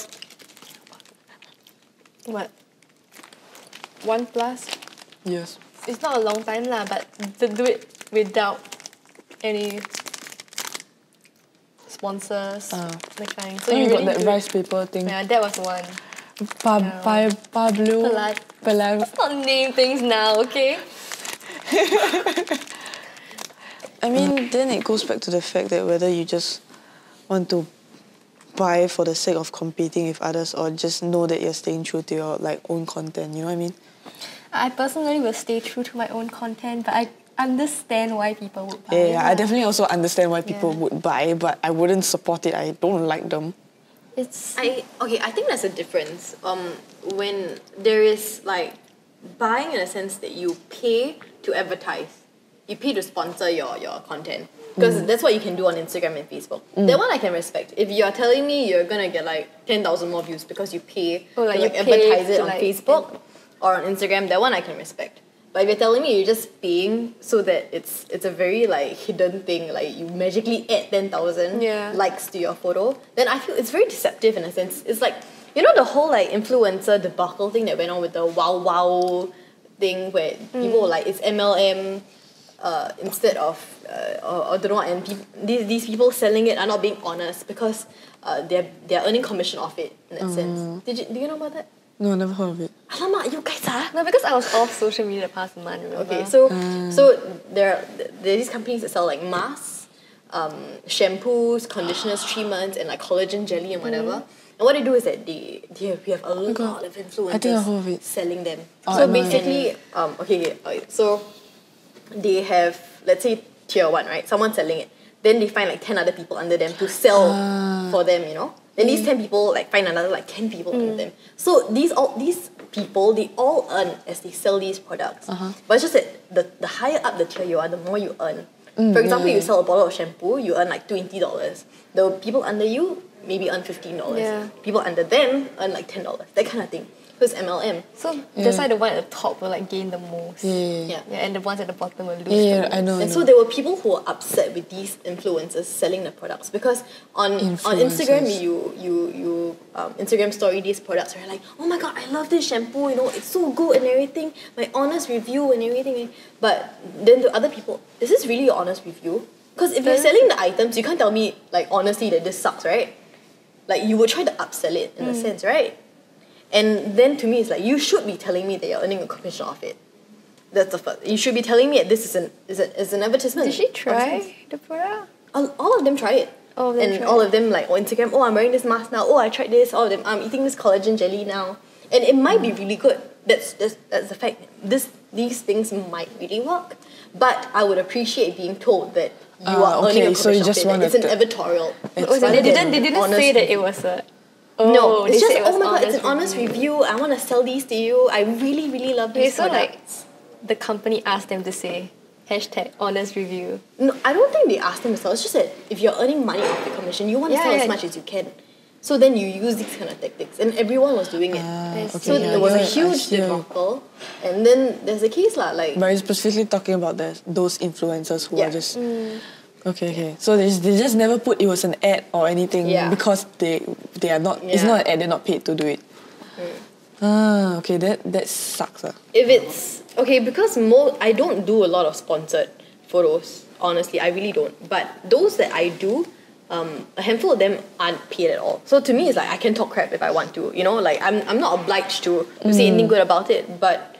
what? 1+.
Yes.
It's not a long time lah, but to do it without any sponsors, that kind. So
You
you
got
really
that
do
rice paper thing.
Yeah, that was one.
Pablo.
Let's not name things now, okay?
I mean, then it goes back to the fact that whether you just want to buy for the sake of competing with others or just know that you're staying true to your like own content, you know what I mean?
I personally will stay true to my own content, but I understand why people would buy.
Yeah, I definitely also understand why people would buy, but I wouldn't support it. I don't like them.
I think there's a difference. When there is like buying in a sense that you pay to advertise, you pay to sponsor your content because that's what you can do on Instagram and Facebook. That one I can respect. If you are telling me you're gonna get like 10,000 more views because you pay to like advertise it on Facebook or on Instagram, that one I can respect. But if you're telling me you're just paying so that it's a very like hidden thing, like you magically add 10,000 likes to your photo, then I feel it's very deceptive in a sense. It's like, you know, the whole like influencer debacle thing that went on with the wow thing where people were like, it's MLM instead of or don't know what, and these people selling it are not being honest because they're earning commission off it in that sense. Do you know about that?
No, I never heard of it.
Alamak, you guys are.
No, because I was off social media the past month, remember?
Okay, so there are these companies that sell like masks, shampoos, conditioners, treatments, and like collagen jelly and whatever. And what they do is that we have a lot of influencers
I think I heard of it.
selling them.
Oh,
So basically, okay, so they have, let's say, tier 1, right? Someone selling it. Then they find like 10 other people under them to sell for them, you know? Then these 10 people like find another like 10 people under them. So these people, they all earn as they sell these products. But it's just that the higher up the tier you are, the more you earn. For example, you sell a bottle of shampoo, you earn like $20. The people under you maybe earn $15.
Yeah.
People under them earn like $10. That kind of thing. So it's MLM.
So that's why the one at the top will like gain the most.
Yeah.
And the ones at the bottom will lose
Yeah,
the most.
I know.
And so there were people who were upset with these influencers selling the products because on Instagram you Instagram story these products are like, oh my god, I love this shampoo, you know, it's so good and everything, my honest review and everything. But then to other people, is this really your honest review? Because if you're selling the items, you can't tell me like honestly that this sucks, right? Like you would try to upsell it in a sense, right? And then to me, it's like, you should be telling me that you're earning a commission off it. That's the first. You should be telling me that this is an advertisement.
Did she try the product?
All of them try it.
All of them
and
tried
all of them like on Instagram, oh, I'm wearing this mask now. Oh, I tried this. All of them, I'm eating this collagen jelly now. And it might be really good. That's the fact. These things might really work. But I would appreciate being told that you are earning a commission
so you just
off it. It's an editorial.
They didn't say that it was a...
No, it's just,
said it was
oh my god, it's an
honest
honest review. I want to sell these to you. I really, really love these
so like
products.
the company asked them to say #honest review.
No, I don't think they asked them to sell. It's just that if you're earning money off the commission, you want to sell as much as you can. So then you use these kind of tactics. And everyone was doing it. So there was a huge debacle. And then there's a case like...
But it's specifically talking about those influencers who are just... Okay. So they just never put it was an ad or anything because they are not. It's not an ad. They're not paid to do it. Okay. That sucks.
If it's okay, because I don't do a lot of sponsored photos. Honestly, I really don't. But those that I do, a handful of them aren't paid at all. So to me, it's like I can talk crap if I want to. You know, like I'm not obliged to say anything good about it. But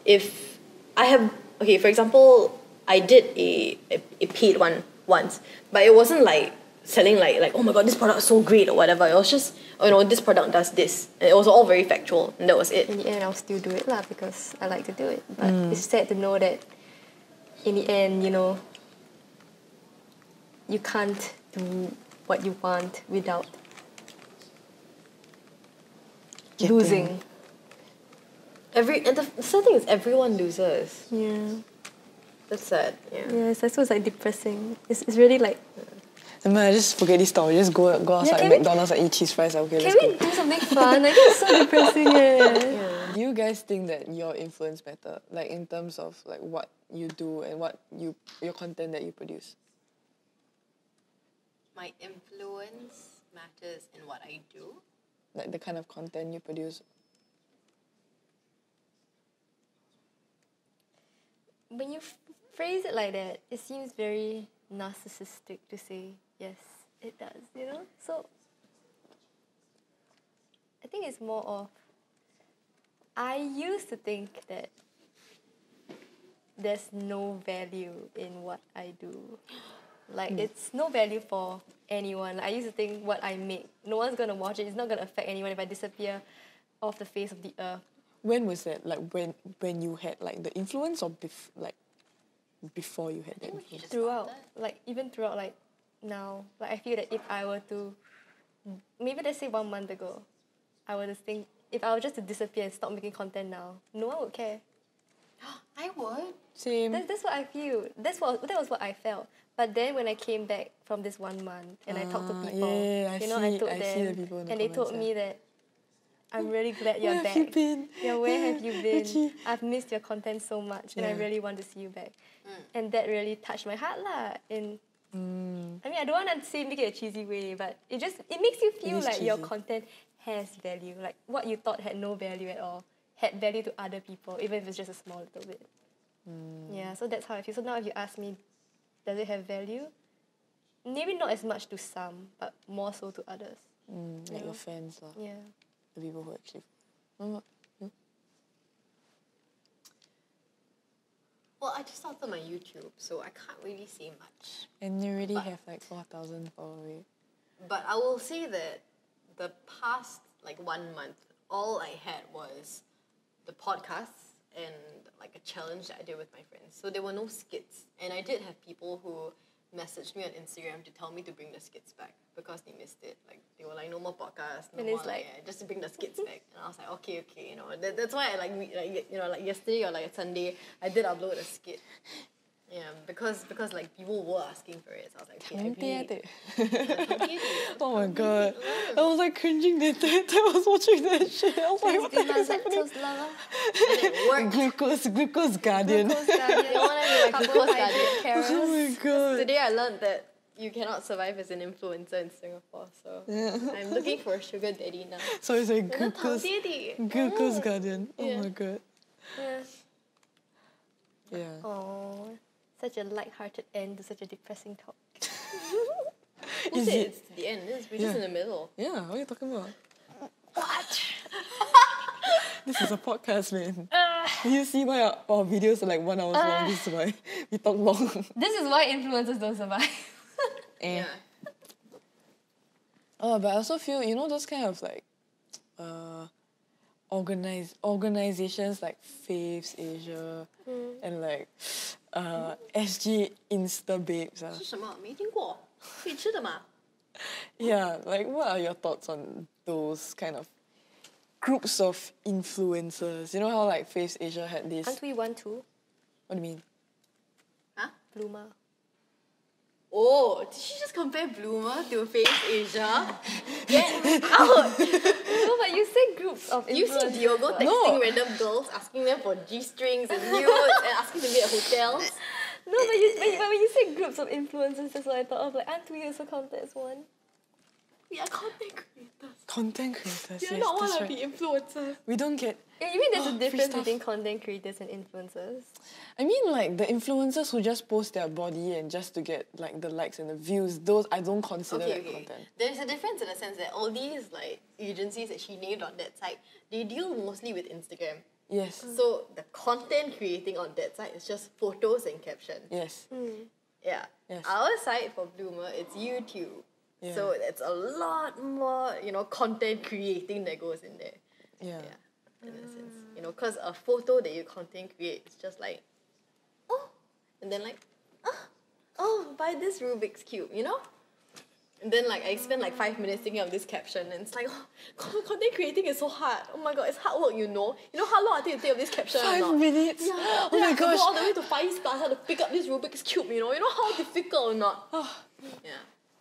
if I have for example, I did a paid one once, but it wasn't like selling like oh my god, this product is so great or whatever. It was just, you know, this product does this, and it was all very factual, and that was it.
In the end, I'll still do it because I like to do it. But it's sad to know that in the end, you know, you can't do what you want without losing.
And the sad thing is everyone loses.
Yeah.
That's sad.
Yeah, it's also like depressing. It's really like...
I just forget this talk. We just go outside McDonald's and eat cheese fries. Okay,
can we do something fun? Like, it's so depressing.
Do you guys think that your influence matter? Like in terms of like what you do and what your content that you produce?
My influence matters in what I do.
Like the kind of content you produce.
When you phrase it like that, it seems very narcissistic to say, yes, it does, you know? So, I think it's more of, I used to think that there's no value in what I do. Like, it's no value for anyone. I used to think what I make, no one's going to watch it. It's not going to affect anyone if I disappear off the face of the earth.
When was that? Like when you had like the influence or before you had that influence?
Throughout, like even throughout like now, like I feel that if I were to, maybe let's say 1 month ago, I would just think, if I were just to disappear and stop making content now, no one would care.
I would.
Same.
That's what I feel. That was what I felt. But then when I came back from this 1 month and I talked to people, I told them, and they told me that I'm really glad you're back.
Where have you been?
Yeah, where have you been? I've missed your content so much, and I really want to see you back. And that really touched my heart lah. I mean, I don't want to say make it a cheesy way, but it makes you feel like your content has value. Like what you thought had no value at all had value to other people, even if it's just a small little bit. Yeah, so that's how I feel. So now if you ask me, does it have value? Maybe not as much to some, but more so to others.
Like your fans lah.
Yeah.
The people who actually...
Well, I just started my YouTube, so I can't really say much.
And you already have like 4,000 followers.
But I will say that the past like 1 month, all I had was the podcasts and like a challenge that I did with my friends. So there were no skits. And I did have people who messaged me on Instagram to tell me to bring the skits back because they missed it. Like they were like, no more podcasts, no
And
more
it's like-
just to bring the skits back. And I was like, okay, you know, that's why I like yesterday or like Sunday I did upload a skit. Yeah, because like people were asking for it, so I was like, okay, I really
Oh my god. I was like cringing the entire time I was watching that shit. I was like, what the heck is happening?
And it worked.
Glucose Guardian.
You want to be like glucose guardian.
Oh my god.
Today I learned that you cannot survive as an influencer in Singapore, so I'm looking for a sugar daddy now.
So it's like
我的头
glucose,
爹地。
glucose Guardian. Oh
Yeah.
my god.
Yeah.
Yeah.
Oh, such a light-hearted end to such a depressing talk.
Who
Is
said
it?
it's the end? We're just in the middle.
Yeah, what are you talking about?
What?
This is a podcast, man. You see why our videos are like 1 hour long? This is why we talk long.
This is why influencers don't survive.
Yeah.
Oh, but I also feel, you know, those kind of like organizations like Faves Asia and like SG Insta Babes.
是什么？没听过。可以吃的吗？
Yeah, like what are your thoughts on those kind of groups of influencers? You know how like Faves Asia had this.
Aren't we one too?
What do you mean?
Huh?
Bloomer.
Oh, did she just compare Bloomer to Face Asia? Get out!
No, but you say groups of
You see
influencers.
Diogo texting
No.
random girls, asking them for G-strings and nudes and asking to meet at hotels.
No, but when you say groups of influencers, that's what I thought of. Like, aren't we also counted as one?
We are content creators.
Content creators.
We are
Yes,
not
that's
want to
right.
be influencers.
We don't get.
You mean there's a
Free
difference
stuff.
between content creators and influencers?
I mean, like the influencers who just post their body and just to get like the likes and the views. Those I don't consider that content.
There's a difference in the sense that all these like agencies that she named on that site, they deal mostly with Instagram.
Yes.
So the content creating on that site is just photos and captions.
Yes.
Yeah.
Yes.
Our site for Bloomer, it's YouTube.
Yeah.
So it's a lot more, you know, content creating that goes in there.
Yeah.
Yeah, in a sense. You know, because a photo that you content create is just like, oh, and then like, oh, buy this Rubik's Cube, you know? And then like I spend like 5 minutes thinking of this caption and it's like, oh, content creating is so hard. Oh my god, it's hard work, you know? You know how long I take to think of this caption or
5
not?
minutes.
Yeah,
Oh
then I
my
have to
gosh.
go all the way to Far East Plaza to pick up this Rubik's Cube, you know? You know how difficult or not? Yeah.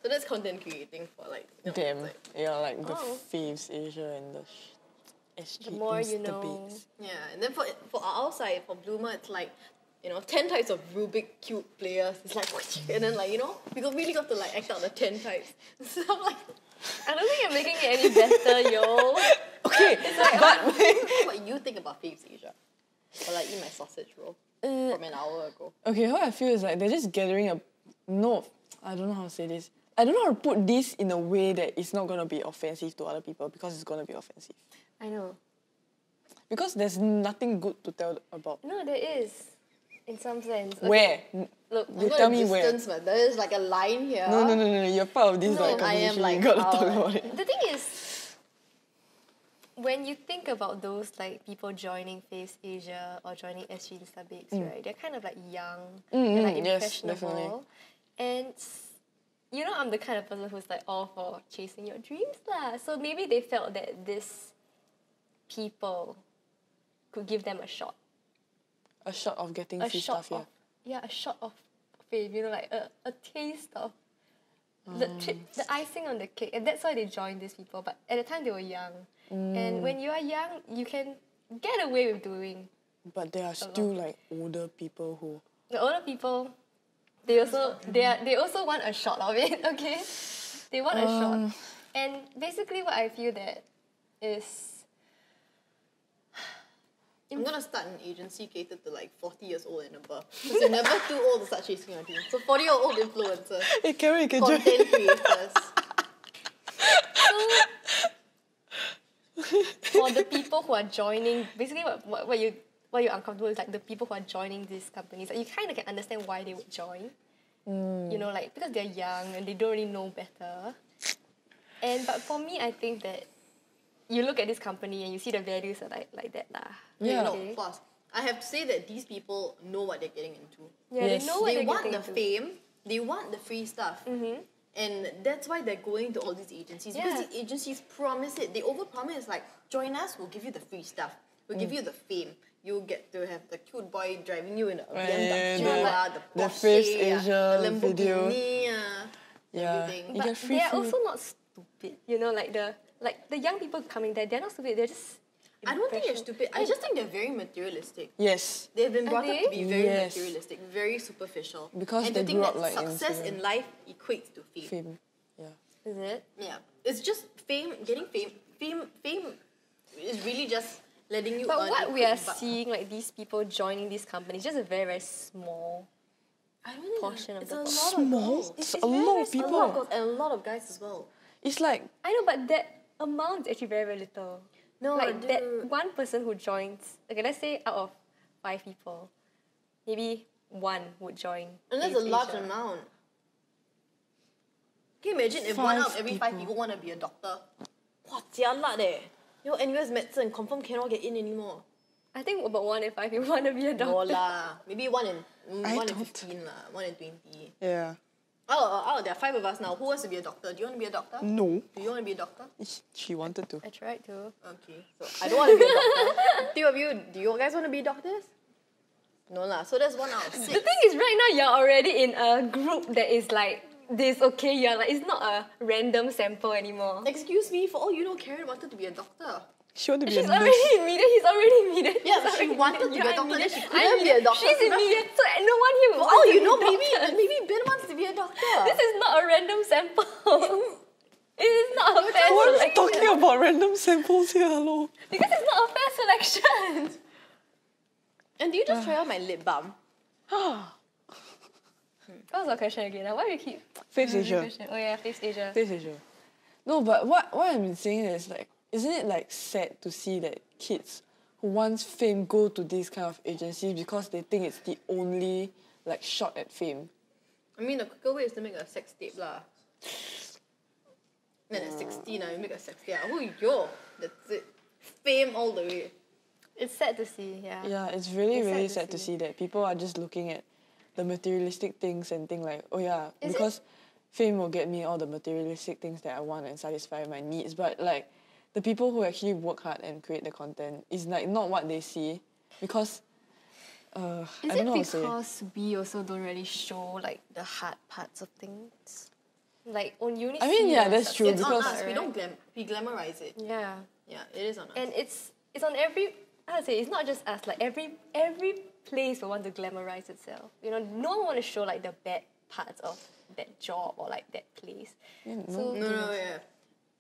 So that's content creating for like, you know,
Damn.
like,
Yeah, like the
Oh.
Faves Asia and the SG
The more you
Insta
know.
Babes.
yeah. And then for our side, for Bloomer, it's like, you know, 10 types of Rubik Cube players. It's like, and then like, you know, we really got to like act out the 10 types. So I'm like,
I don't think you're making it any better, yo.
Okay, but
what you think about Faves Asia? Or like eat my sausage roll from an hour ago.
okay, how I feel is like they're just gathering a. No, I don't know how to say this. I don't know how to put this in a way that it's not gonna be offensive to other people because it's gonna be offensive.
I know.
Because there's nothing good to tell about.
No, there is. In some sense. Okay,
Where?
Look,
You
I'm
tell
gonna
me where.
distance, but there is like a line here.
No. You're part of this
No,
like
I am,
conversation.
like,
You gotta talk
our-
about it.
the thing is, when you think about those like people joining Face Asia or joining SG Insta Babes, right? They're kind of like young, they're like
yes,
impressionable,
definitely.
and you know I'm the kind of person who's like all for chasing your dreams lah. So maybe they felt that this people could give them a shot,
A shot of getting
a
free
shot
stuff,
of a shot of fame. You know, like a taste of. The icing on the cake, and that's why they joined these people. But at the time they were young, and when you are young, you can get away with doing.
But there are still like older people who.
The older people, they also want a shot of it. Okay, they want a shot, and basically what I feel that is.
I'm gonna start an agency catered to like 40 years old and above. Because you're never too old to start chasing your dreams. So 40-year-old influencers,
Hey, Karen, you can join.
content creators.
For the people who are joining, basically what you why you're uncomfortable is like the people who are joining these companies. Like, you kind of can understand why they would join. You know, like because they're young and they don't really know better. But for me, I think that you look at this company and you see the values are like that lah.
Yeah.
No, plus, I have to say that these people know what they're getting into.
Yeah,
Yes.
they know what
They
they're
want
getting
the
into.
fame, they want the free stuff. And that's why they're going to all these agencies. Because
Yeah.
these agencies promise it. They overpromise, like, join us, we'll give you the free stuff. We'll give you the fame. You'll get to have the cute boy driving you in a BMW, the Porsche,
Face Asia
the
video.
Lamborghini,
Yeah.
everything.
You
But
get free
they're
food.
also not stupid. You know, like the young people coming there, they're not stupid. They're just.
I don't think they're
impression-
stupid. I just think they're very materialistic.
Yes.
They've been brought up to be very
Yes.
materialistic, very superficial.
Because
and
they
to think
grew up
that
like
success
Instagram.
in life equates to fame.
Fame. Yeah.
Is it?
Yeah, it's just fame. Getting fame. Fame is really just letting you.
But
earn
what
a
we are
quick buck.
seeing, like these people joining these companies, just a very, very small.
I don't think
portion of
it's
the
a lot
Small.
of girls.
It's
it's
a
very,
lot
very
of
A
people.
lot of girls and a lot of guys as well.
It's like
I know, but that amount is actually very, very little.
No,
like
dude.
that one person who joins. Okay, let's say out of 5 people, maybe 1 would join.
And that's a
Face
large
Asia.
amount. Can you imagine if 1 out of
5
every 5
people.
people want to be a doctor? Wow, jialat eh. Yo, NUS medicine confirm cannot get in anymore.
I think about 1 in 5 people want to be a doctor.
No lah, maybe 1 in
I
1 in
don't.
15 lah, 1 in 20.
yeah.
Oh, there are 5 of us now. Who wants to be a doctor? Do you want to be a doctor?
No.
Do you want to be a doctor?
She wanted to.
I tried to.
Okay, so I don't want to be a doctor. 3 of you, do you guys want to be doctors? No lah. So that's 1 out of 6.
The thing is, right now you're already in a group that is like this. Okay, you're like it's not a random sample anymore.
Excuse me, for all you know, Karen wanted to be a doctor.
She wanted to be
She's
a nurse.
already in media. He's already in media.
Yeah,
He's
but she
already in
wanted to
media.
be a
You're in
doctor, then
media.
she couldn't
I'm
be a doctor.
She's in media, so no one here will
For
want
all
to
you
be
know,
doctors.
maybe Ben wants to be a doctor.
This is not a random sample. It is not a fair
What are we
selection.
talking about random samples here, hello?
Because it's not a fair selection.
And do you just try out my lip balm?
What was our question again? Why do we keep...
Face Asia.
Question? Oh yeah, Face Asia.
Face Asia. No, but what I've been saying is like, isn't it like sad to see that kids who want fame go to these kind of agencies because they think it's the only like shot at fame?
I mean, the quicker way is to make a sex tape lah. Then at 16, you make a sex tape. Oh, yo, that's it. Fame all the way.
It's sad to see, yeah.
Yeah, it's really,
It's sad
really
to
sad to
see.
see that people are just looking at the materialistic things and think like, oh yeah,
Is
because fame will get me all the materialistic things that I want and satisfy my needs. But like, the people who actually work hard and create the content is like not what they see, because I
Is
don't know
it
how to say.
because we also don't really show like the hard parts of things? Like on uni.
I mean, yeah, that's true,
It's on
because-
us. We don't we glamorize it.
Yeah.
Yeah, it is on us.
And it's on every. I would say it's not just us. Like every place will want to glamorize itself. You know, no one want to show like the bad parts of that job or like that place. So
no, yeah.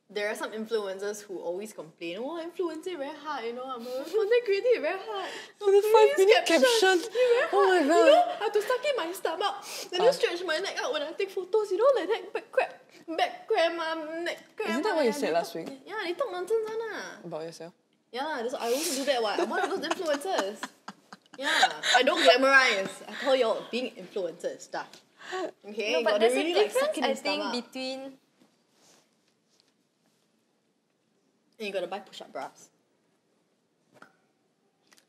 There are some influencers who always complain, oh, influencer very hard, you know, I'm a content creator, very hard.
Oh, the 5-minute caption. Oh my
You
god.
know, I have to suck in my stomach, then just stretch my neck out when I take photos, you know, like that, back cramp, neck cramp.
Isn't that what you said last week?
Yeah, they talk nonsense, one.
About yourself?
Yeah, I also do that, what? I'm one of those influencers. Yeah, I don't glamorize. I tell y'all, being influencer is tough. Okay,
no, but
gotta
there's
really
a
like
difference
suck in
I
the
think
stomach.
between.
And you gotta buy push-up bras.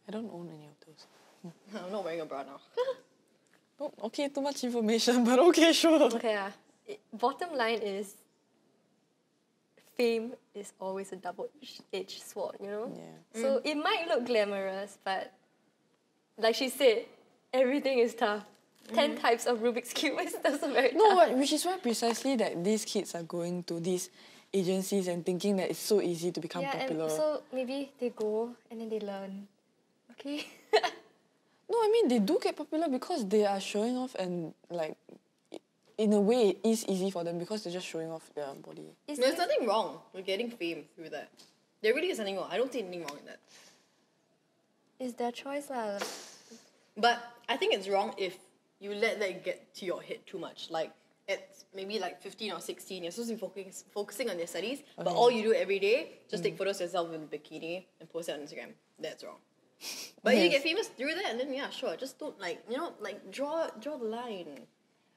I don't own any of those.
I'm not wearing a bra now.
Oh, okay, too much information, but okay, sure.
Okay, bottom line is. Fame is always a double-edged sword, you know.
Yeah.
So it might look glamorous, but like she said, everything is tough. 10 types of Rubik's Cube is also very
No,
tough.
but which is why precisely that these kids are going to these agencies and thinking that it's so easy to become popular.
And so maybe they go and then they learn. Okay?
No, I mean, they do get popular because they are showing off and like, in a way, it is easy for them because they're just showing off their body.
There's nothing wrong with getting fame through that. There really is nothing wrong. I don't see anything wrong in that.
It's their choice lah.
But I think it's wrong if you let that get to your head too much. Like, at maybe like 15 or 16, you're supposed to be focusing on your studies, but all you do every day, just take photos of yourself in a bikini and post it on Instagram. That's wrong. But you
Yes.
get famous through that, and then yeah, sure. Just don't like draw the line.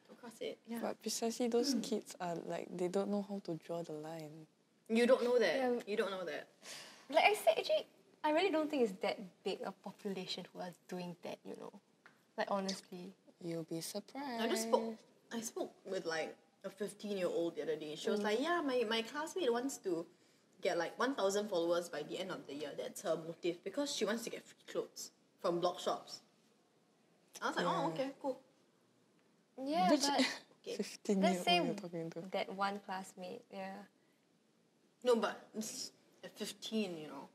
Don't cross it. Yeah.
But precisely those kids are like, they don't know how to draw the line.
You don't know that.
Yeah.
You don't know that.
Like I said, actually, I really don't think it's that big a population who are doing that, you know. Like honestly.
You'll be surprised.
I spoke with like a 15-year-old the other day. She was like, yeah, my classmate wants to get like 1,000 followers by the end of the year. That's her motive because she wants to get free clothes from blog shops. I was like, oh, okay, cool.
Yeah,
Which
but
15-year-old
let's say
you're talking to?
that one classmate, yeah.
No, but it's at 15, you know,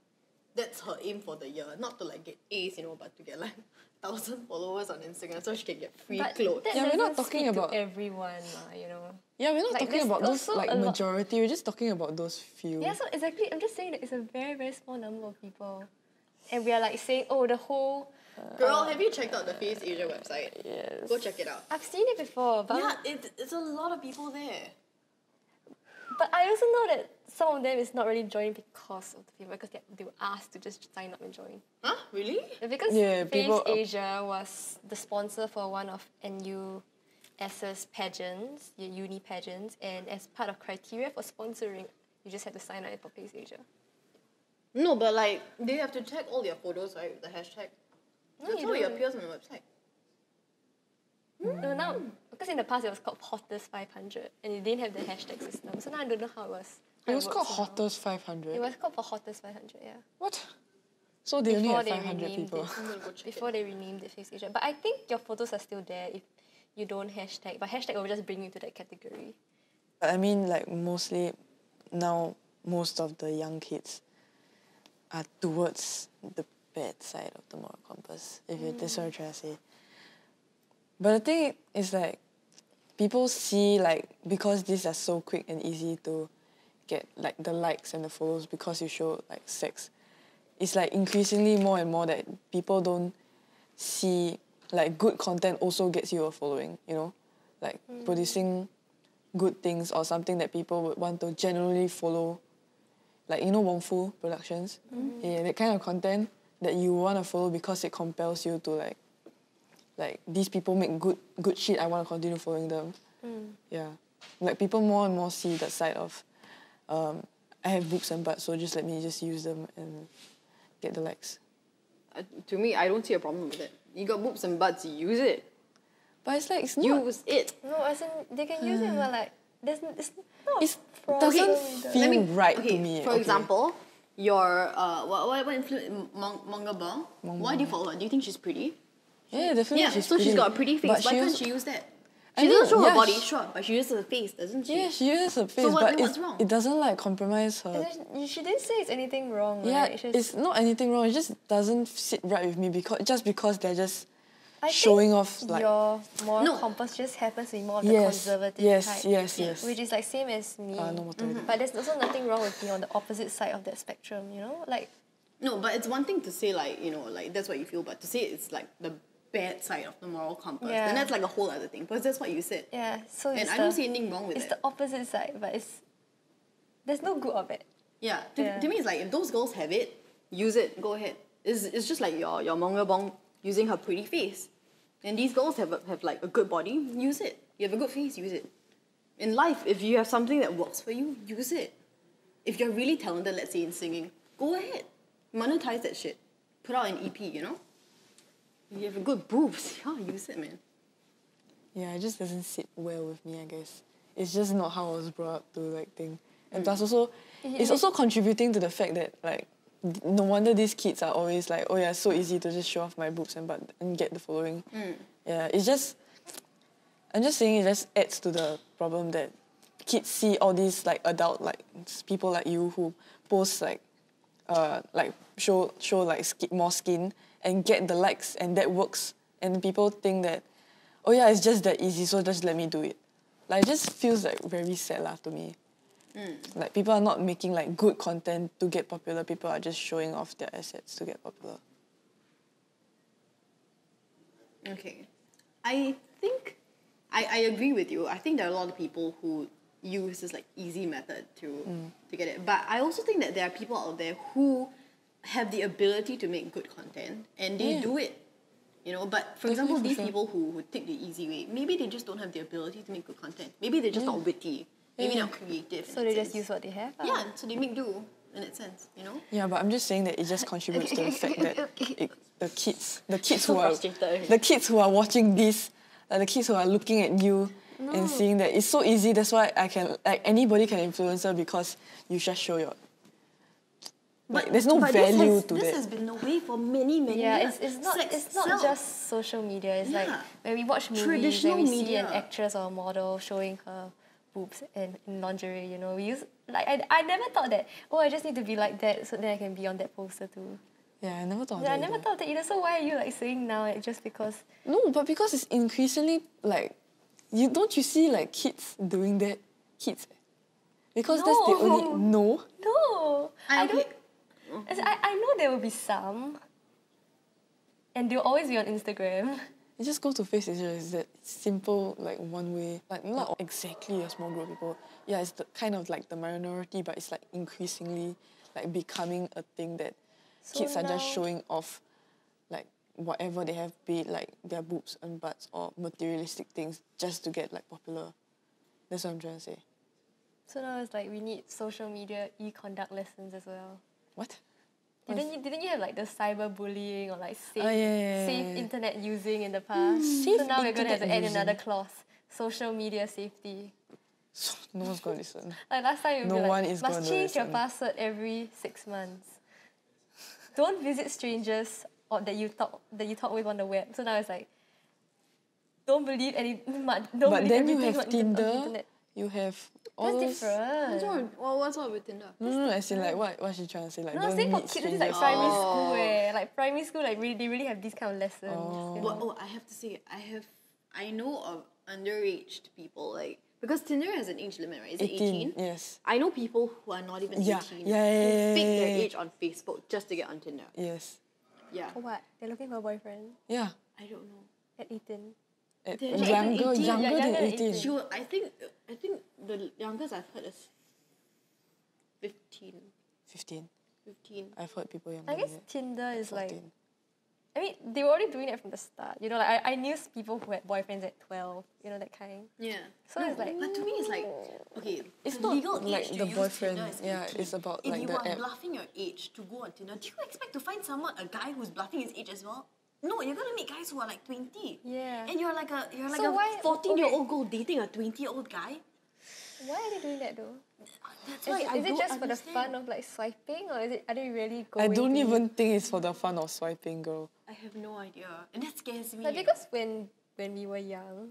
that's her aim for the year. Not to like get A's, you know, but to get like 1,000 followers on Instagram so she can get free
But
clothes.
that
Yeah, we're not
doesn't
talking
speak to
about-
everyone, you know.
Yeah, we're not
Like,
talking
there's
about those
also
like
a lot-
majority. We're just talking about those few.
Yeah, so exactly. I'm just saying that it's a very, very small number of people. And we are like saying, oh, the whole...
Girl, have you checked out the Face Asia website?
Yes.
Go check it out.
I've seen it before, but,
Yeah, it's a lot of people there.
but I also know that some of them is not really joining because of the people, because they were asked to just sign up and join.
Huh? Really?
Because
Yeah,
Face
people-
Asia was the sponsor for one of NUS's pageants, your uni pageants, and as part of criteria for sponsoring, you just have to sign up for Face Asia.
No, but like, they have to tag all their photos, right, with the hashtag.
No,
That's
you
how it
don't.
appears on the website.
No, now, because in the past it was called Hottest 500 and it didn't have the hashtag system. So now I don't know how it was.
It
how
was called
works now.
Hottest 500.
It was called for Hottest 500, yeah.
What? So they only
Before
had
they
500
renamed
people.
it.
I'm gonna go check
Before they renamed it Face Asia. But I think your photos are still there if you don't hashtag. But hashtag will just bring you into that category.
I mean, like mostly now, most of the young kids are towards the bad side of the moral compass. If you that's what I'm trying to say. But the thing is like, people see like, because these are so quick and easy to get like the likes and the follows because you show like sex, it's like increasingly more and more that people don't see like good content also gets you a following, you know? Like producing good things or something that people would want to generally follow. Like, you know, Wong Fu Productions? Yeah, that kind of content that you want to follow because it compels you to like these people make good shit, I want to continue following them. Yeah. Like people more and more see that side of I have boobs and butts, so just let me just use them and get the likes.
To me, I don't see a problem with it. You got boobs and butts, you use it.
But it's like, it's not...
Use it.
No, as in, they can use it, but like, it's not
It
fraud.
doesn't
Let
feel
me-
right
okay,
to me.
For example, your what Manga Bong. Why do you follow her? Do you think she's pretty?
Yeah, definitely.
Yeah,
she's
so she's
pretty.
got a pretty face.
But
Why
she
can't
also-
she use that?
I
She
mean,
doesn't show her
yeah,
body,
she-
sure, but she uses her face, doesn't she?
Yeah, she uses her face,
what-
but
what's wrong?
it doesn't like compromise her.
She didn't say it's anything wrong,
Yeah,
right?
it's not anything wrong. It just doesn't sit right with me because they're just
I think
showing off like
your moral
No.
compass just happens to be more of the
yes,
conservative
yes,
type.
yes.
Which is like same as me.
No more already.
But there's also nothing wrong with being on the opposite side of that spectrum, you know? Like,
No, but it's one thing to say like, you know, like that's what you feel, but to say it's like the bad side of the moral compass,
Yeah.
then that's like a whole other thing. Because that's what you said.
yeah, so
And
it's
I
the,
don't see anything wrong with
it's
it.
the opposite side, but there's no good of it.
Yeah.
Yeah.
To me, it's like if those girls have it, use it. Go ahead. It's just like your Manga Bong using her pretty face, and these girls have like a good body. Use it. You have a good face. Use it. In life, if you have something that works for you, use it. If you're really talented, let's say in singing, go ahead. Monetize that shit. Put out an EP. You know. You have a good boobs. Yeah, use it, man.
Yeah, it just doesn't sit well with me, I guess. It's just not how I was brought up to like think. And plus also, it's also contributing to the fact that like, no wonder these kids are always like, oh yeah, it's so easy to just show off my boobs and butt and get the following. Yeah, it's just, I'm just saying it just adds to the problem that kids see all these like adult like people like you who post like show like more skin and get the likes and that works, and people think that, oh yeah, it's just that easy, so just let me do it. Like it just feels like very sad lah to me. Like people are not making like good content to get popular. People are just showing off their assets to get popular.
Okay. I think I agree with you. I think there are a lot of people who use this like easy method to get it. But I also think that there are people out there who have the ability to make good content and they do it. You know, but for example, these people who take the easy way, maybe they just don't have the ability to make good content. Maybe they're just not witty. Maybe not creative.
So they just use what they have.
Yeah, so they make do in that sense, you know?
Yeah, but I'm just saying that it just contributes to the fact that the kids
so
the kids who are watching this, the kids who are looking at you and seeing that it's so easy. That's why anybody can influence her because you just show your. But there's no value to that.
This has been the way for many years.
Yeah, it's not just social media. It's like when we watch movies and we see an actress or a model showing her boobs and in lingerie, you know, we use I never thought that, I just need to be like that so then I can be on that poster too.
Yeah, I never thought of
that.
that.
I never thought that either. So why are you like saying now just because?
No, but because it's increasingly like, don't you see like kids doing that? Kids. Because that's the only
No, I don't.
Mm-hmm.
I know there will be some, and they'll always be on Instagram.
You just go to Face Asia. It's that simple, like one way, like not exactly a small group of people. Yeah, it's the, kind of like the minority, but it's like increasingly like becoming a thing that kids are just showing off, like whatever they have, be it like their boobs and butts or materialistic things, just to get like popular. That's what I'm trying to say.
So now it's like we need social media e-conduct lessons as well.
What?
Didn't you have like the cyberbullying or like safe internet using in the past?
Safe
so now we're going to have to add
using.
another clause. Social media safety.
No one's going to listen.
Like last time
No
you'd be
one
like,
is
must
gonna
change your
listen.
password every 6 months. Don't visit strangers or that you talk with on the web. So now it's like, don't believe
But
believe
then you
everything
have
on
Tinder,
internet.
you have all
That's
those...
different.
What's wrong with Tinder?
No, as in like what's she trying to say? Like,
No,
don't
saying for
meet
kids, this is
strangers.
like primary school Like primary school, like they really have these kind of lessons. You know?
Well, I have to say, I know of underage people, like, because Tinder has an age limit, right? Is it 18?
Yes.
I know people who are not even 18
Yeah.
who fake their
Yeah.
age on Facebook just to get on Tinder.
Yes.
Yeah.
For what? They're looking for a boyfriend
Yeah.
I don't know.
at 18.
Younger
18.
than
Younger than
18.
18.
I think the youngest I've heard is 15.
15.
15.
I've heard people younger
I guess
than that.
Tinder is
14.
like, I mean, they were already doing it from the start. You know, like I knew people who had boyfriends at 12, you know, that kind.
Yeah.
So it's like,
But to me, it's like, okay,
It's
the
not
legal
like
age to
the
use
boyfriend.
Tinder is
Yeah,
18.
it's about
if
like
you
the
are
app.
bluffing your age to go on Tinder, do you expect to find a guy who's bluffing his age as well? No, you're gonna meet guys who are like 20.
Yeah.
And you're like a
So why-
14-year-old girl dating a 20-year-old guy.
why are they doing that though?
That's why
Is it just for the fun of like swiping, or are they really
I
going?
don't
to
even think it's for the fun of swiping, girl.
I have no idea, and that scares me.
Like because when we were young,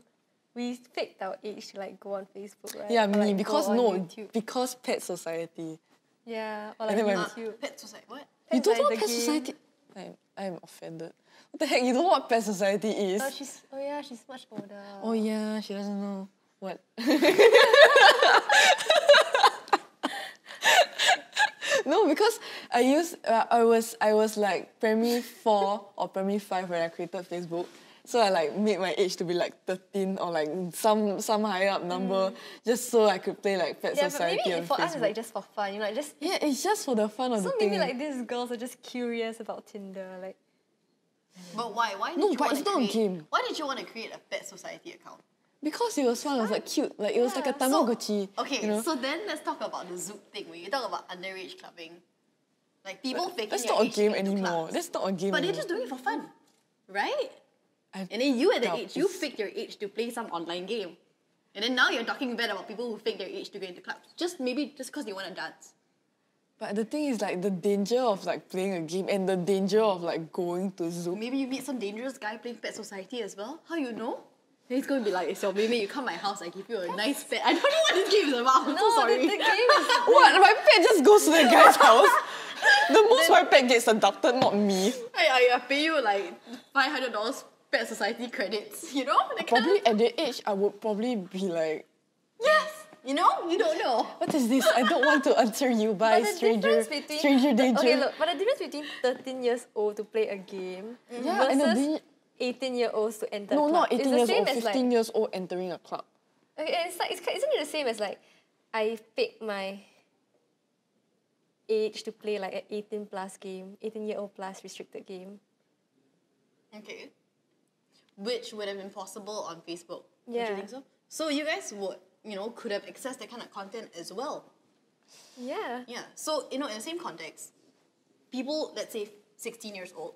we faked our age to like go on Facebook, right?
Yeah,
Or,
me
like,
because
go on
no,
YouTube.
because Pet Society.
Yeah, or
And
like
then when-
YouTube.
Pet society. What?
You
Pet
don't know
Society,
Pet
the game.
Society? I'm offended. What the heck? You don't know what Pet Society is?
She's much older.
Oh yeah, she doesn't know what. No, because I was like primary 4 or primary 5 when I created Facebook. So I like made my age to be like 13 or like some higher up number just so I could play like Pet
Yeah, but
Society
maybe
on
for
Facebook.
us it's like just for fun, you know, like just.
Yeah, it's just for the fun of
So
the
maybe
thing.
like these girls are just curious about Tinder, like.
But why? Why did
No,
you
but
want
it's
to
not a
create?
game.
Why did you want to create a Pet Society account?
Because it was fun, it was like cute. Like it was like a
Yeah.
Tamagotchi.
Okay,
you know?
so then let's talk about the Zoop thing. When you talk about underage clubbing, like people faking
That's
their
not a
age to
game
get into
anymore.
clubs.
That's not a game
But they're
anymore.
just doing it for fun, right?
I
And then you at that
doubt
age, you
it's-
faked your age to play some online game. And then now you're talking bad about people who fake their age to get into clubs. Just because they want to dance.
But the thing is like the danger of like playing a game and the danger of like going to Zoom.
Maybe you meet some dangerous guy playing Pet Society as well. How you know? And he's going to be like, it's your baby, you come to my house, I give you a nice pet. I don't know what this game is about. I'm so sorry.
The game is.
What? My pet just goes to the guy's house. The most my pet gets adopted, not me.
I pay you like $500 Pet Society credits, you know? That kind
Probably
of-
at that age, I would probably be like,
Yes! You know? You don't know.
what is this? I don't want to answer you. Bye,
But the
stranger.
difference between
Stranger danger.
Okay, look, but the difference between 13 years old to play a game
Yeah, and the
versus 18-year-olds to enter
No,
a club
not
is
18
the
years
same
old,
as
15
like.
years old entering a club.
Okay, and it's like isn't it the same as like I fake my age to play like an 18 plus game, 18-year-old plus restricted game.
Okay. Which would have been possible on Facebook. Don't
Yeah.
you think so? So you guys would, could have accessed that kind of content as well.
Yeah.
Yeah. So, in the same context, people, let's say 16 years old,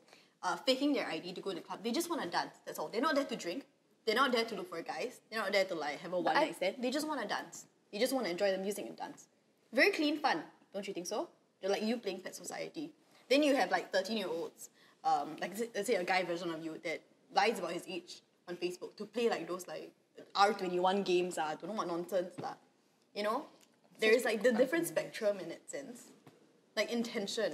faking their ID to go to the club, they just want to dance. That's all. They're not there to drink. They're not there to look for guys. They're not there to like have a one night stand. They just want to dance. They just want to enjoy the music and dance. Very clean fun. Don't you think so? They're like you playing Pet Society. Then you have like 13-year-olds, let's say a guy version of you that lies about his age on Facebook to play like those like R21 games. Don't know what nonsense. There is like the different spectrum in that sense. Like intention.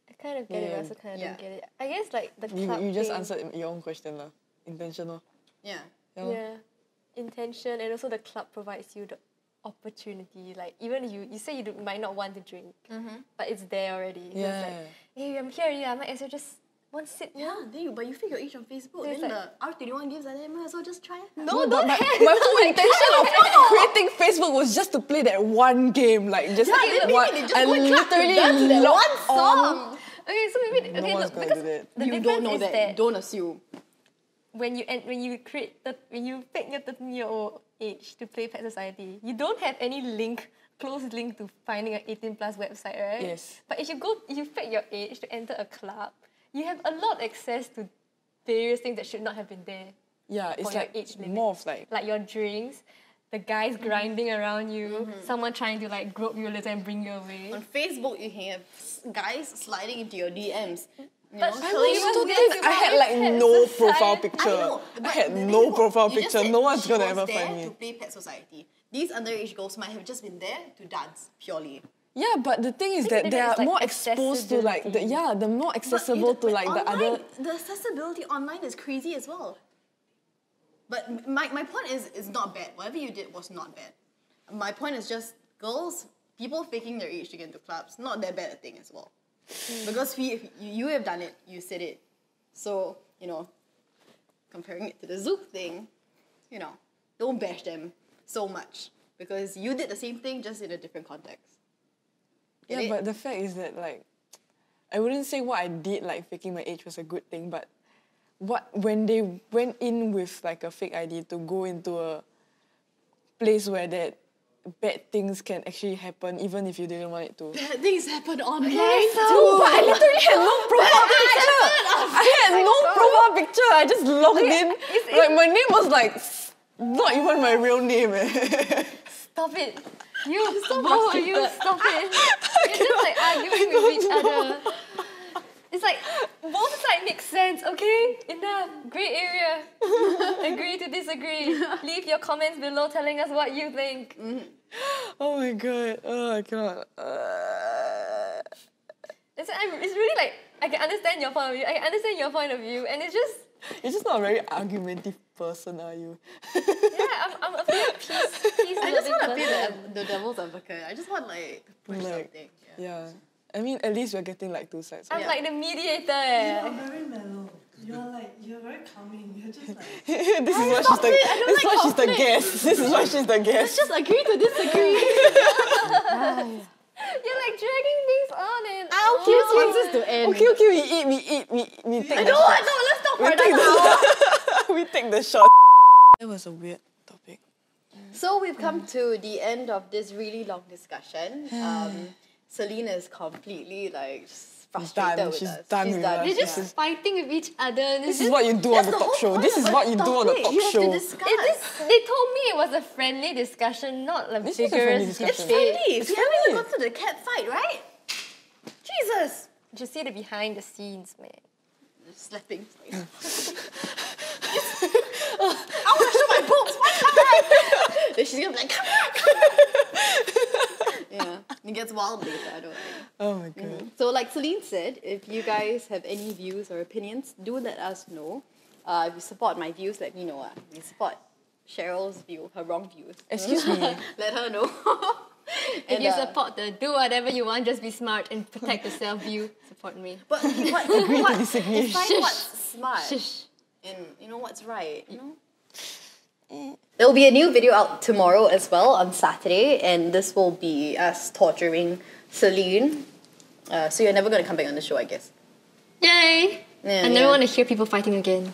I kind of get it, but I also kind of don't get it. I guess like the club
You just
thing,
answered your own question lah. Intentional.
Yeah.
Yeah. Intention, and also the club provides you the opportunity. Like even you say you might not want to drink, but it's there already. So
Yeah.
it's like, hey, I'm here. Yeah, I might as well just one sit.
Yeah, but you fake your age on Facebook.
It's
Then
like-
the R21 games like that, might as well just try it.
No,
but
don't
my,
have.
my whole intention of creating Facebook was just to play that one game. Like just
then
one,
maybe they just
I
go and clap to
literally
dance to that
logged
one song.
on.
Okay, so maybe
No
okay,
one's
look,
gonna
because
do that.
the
You
difference
don't know
is
that. Don't assume.
when you fake your 13-year-old age to play Pet Society, you don't have any close link to finding an 18 plus website, right?
Yes.
But if you fake your age to enter a club, you have a lot of access to various things that should not have been there.
Yeah, it's
For your
like
age limit.
more of like
Like your drinks, the guys grinding around you, someone trying to like grope you a little and bring you away.
On Facebook, you can have guys sliding into your DMs.
But
I
telling
was
you
stupid.
to get
I had like
Pet
no
Society.
profile
I
picture.
know,
I
but
had
the
no
thing is,
profile
you just
picture.
said
No one's
she
gonna
was
ever
there
find me.
to play Pet Society. These underage girls might have just been there to dance purely.
Yeah, but the thing is
think
that
the
they are
difference is, like,
more exposed to like the more accessible to like the
online,
other.
The accessibility online is crazy as well. But my point is not bad. Whatever you did was not bad. My point is just people faking their age to get into clubs, not that bad a thing as well. Because you have done it, you said it. So, comparing it to the Zook thing, don't bash them so much. Because you did the same thing just in a different context. Get
Yeah,
it?
but the fact is that like, I wouldn't say what I did like faking my age was a good thing, but when they went in with like a fake ID to go into a place where that bad things can actually happen even if you didn't want it to.
Bad things happen online
Dude, but I literally had no profile picture. I had no profile picture. I just logged in. Like my name was like not even my real name.
Stop it. You both of you stop it. You're just like arguing with each other. It's like both sides make sense, okay? Enough. Grey area. Agree to disagree. Leave your comments below telling us what you think.
Oh my god. Oh, I cannot.
It's really like I can understand your point of view. I can understand your point of view, and it's just
You're just not a very argumentative person, are you?
yeah. I'm a very peace
I just want to
loving
play
person.
the devil's advocate. I just want like to push
Like,
something.
Yeah. I mean, at least we're getting like two sides.
I'm
Yeah.
like the mediator.
You're very mellow. You're very calming. You're just like
This is why she's the guest. This is why she's the guest.
Just agree to disagree.
You're like dragging things on and
He just wants us to end.
Okay, we take the
No,
shot.
no, let's stop for
We take
another hour.
We take the shot. That was a weird topic.
So we've come to the end of this really long discussion. Celine is completely like frustrated
done.
with
She's
us.
done
She's
with
done.
us.
They're
Yeah.
just fighting with each other.
This is what you do on the talk show. This is what you do on the talk
You have to
show.
discuss.
They told me it was a friendly discussion, not a
This is a friendly
vigorous
discussion.
debate.
Friendly.
It's
You haven't even
friendly.
gone to the cat fight, right? Jesus.
Just see the behind the scenes, man.
Slapping. I want to show my boobs. Why come back? Then she's gonna be like, come back. Yeah, it gets wild later. I don't think.
Oh my god.
So, like Celine said, if you guys have any views or opinions, do let us know. If you support my views, let me know. If you support Cheryl's view, her wrong views,
Excuse me.
let her know.
If you support the do whatever you want, just be smart and protect the self view. Support me.
But what,
Agree to disagree.
define
Shush.
what's smart
Shush.
and what's right. There will be a new video out tomorrow as well on Saturday, and this will be us torturing Celine. So you're never going to come back on the show, I guess.
Yay!
Yeah,
I never want to hear people fighting again.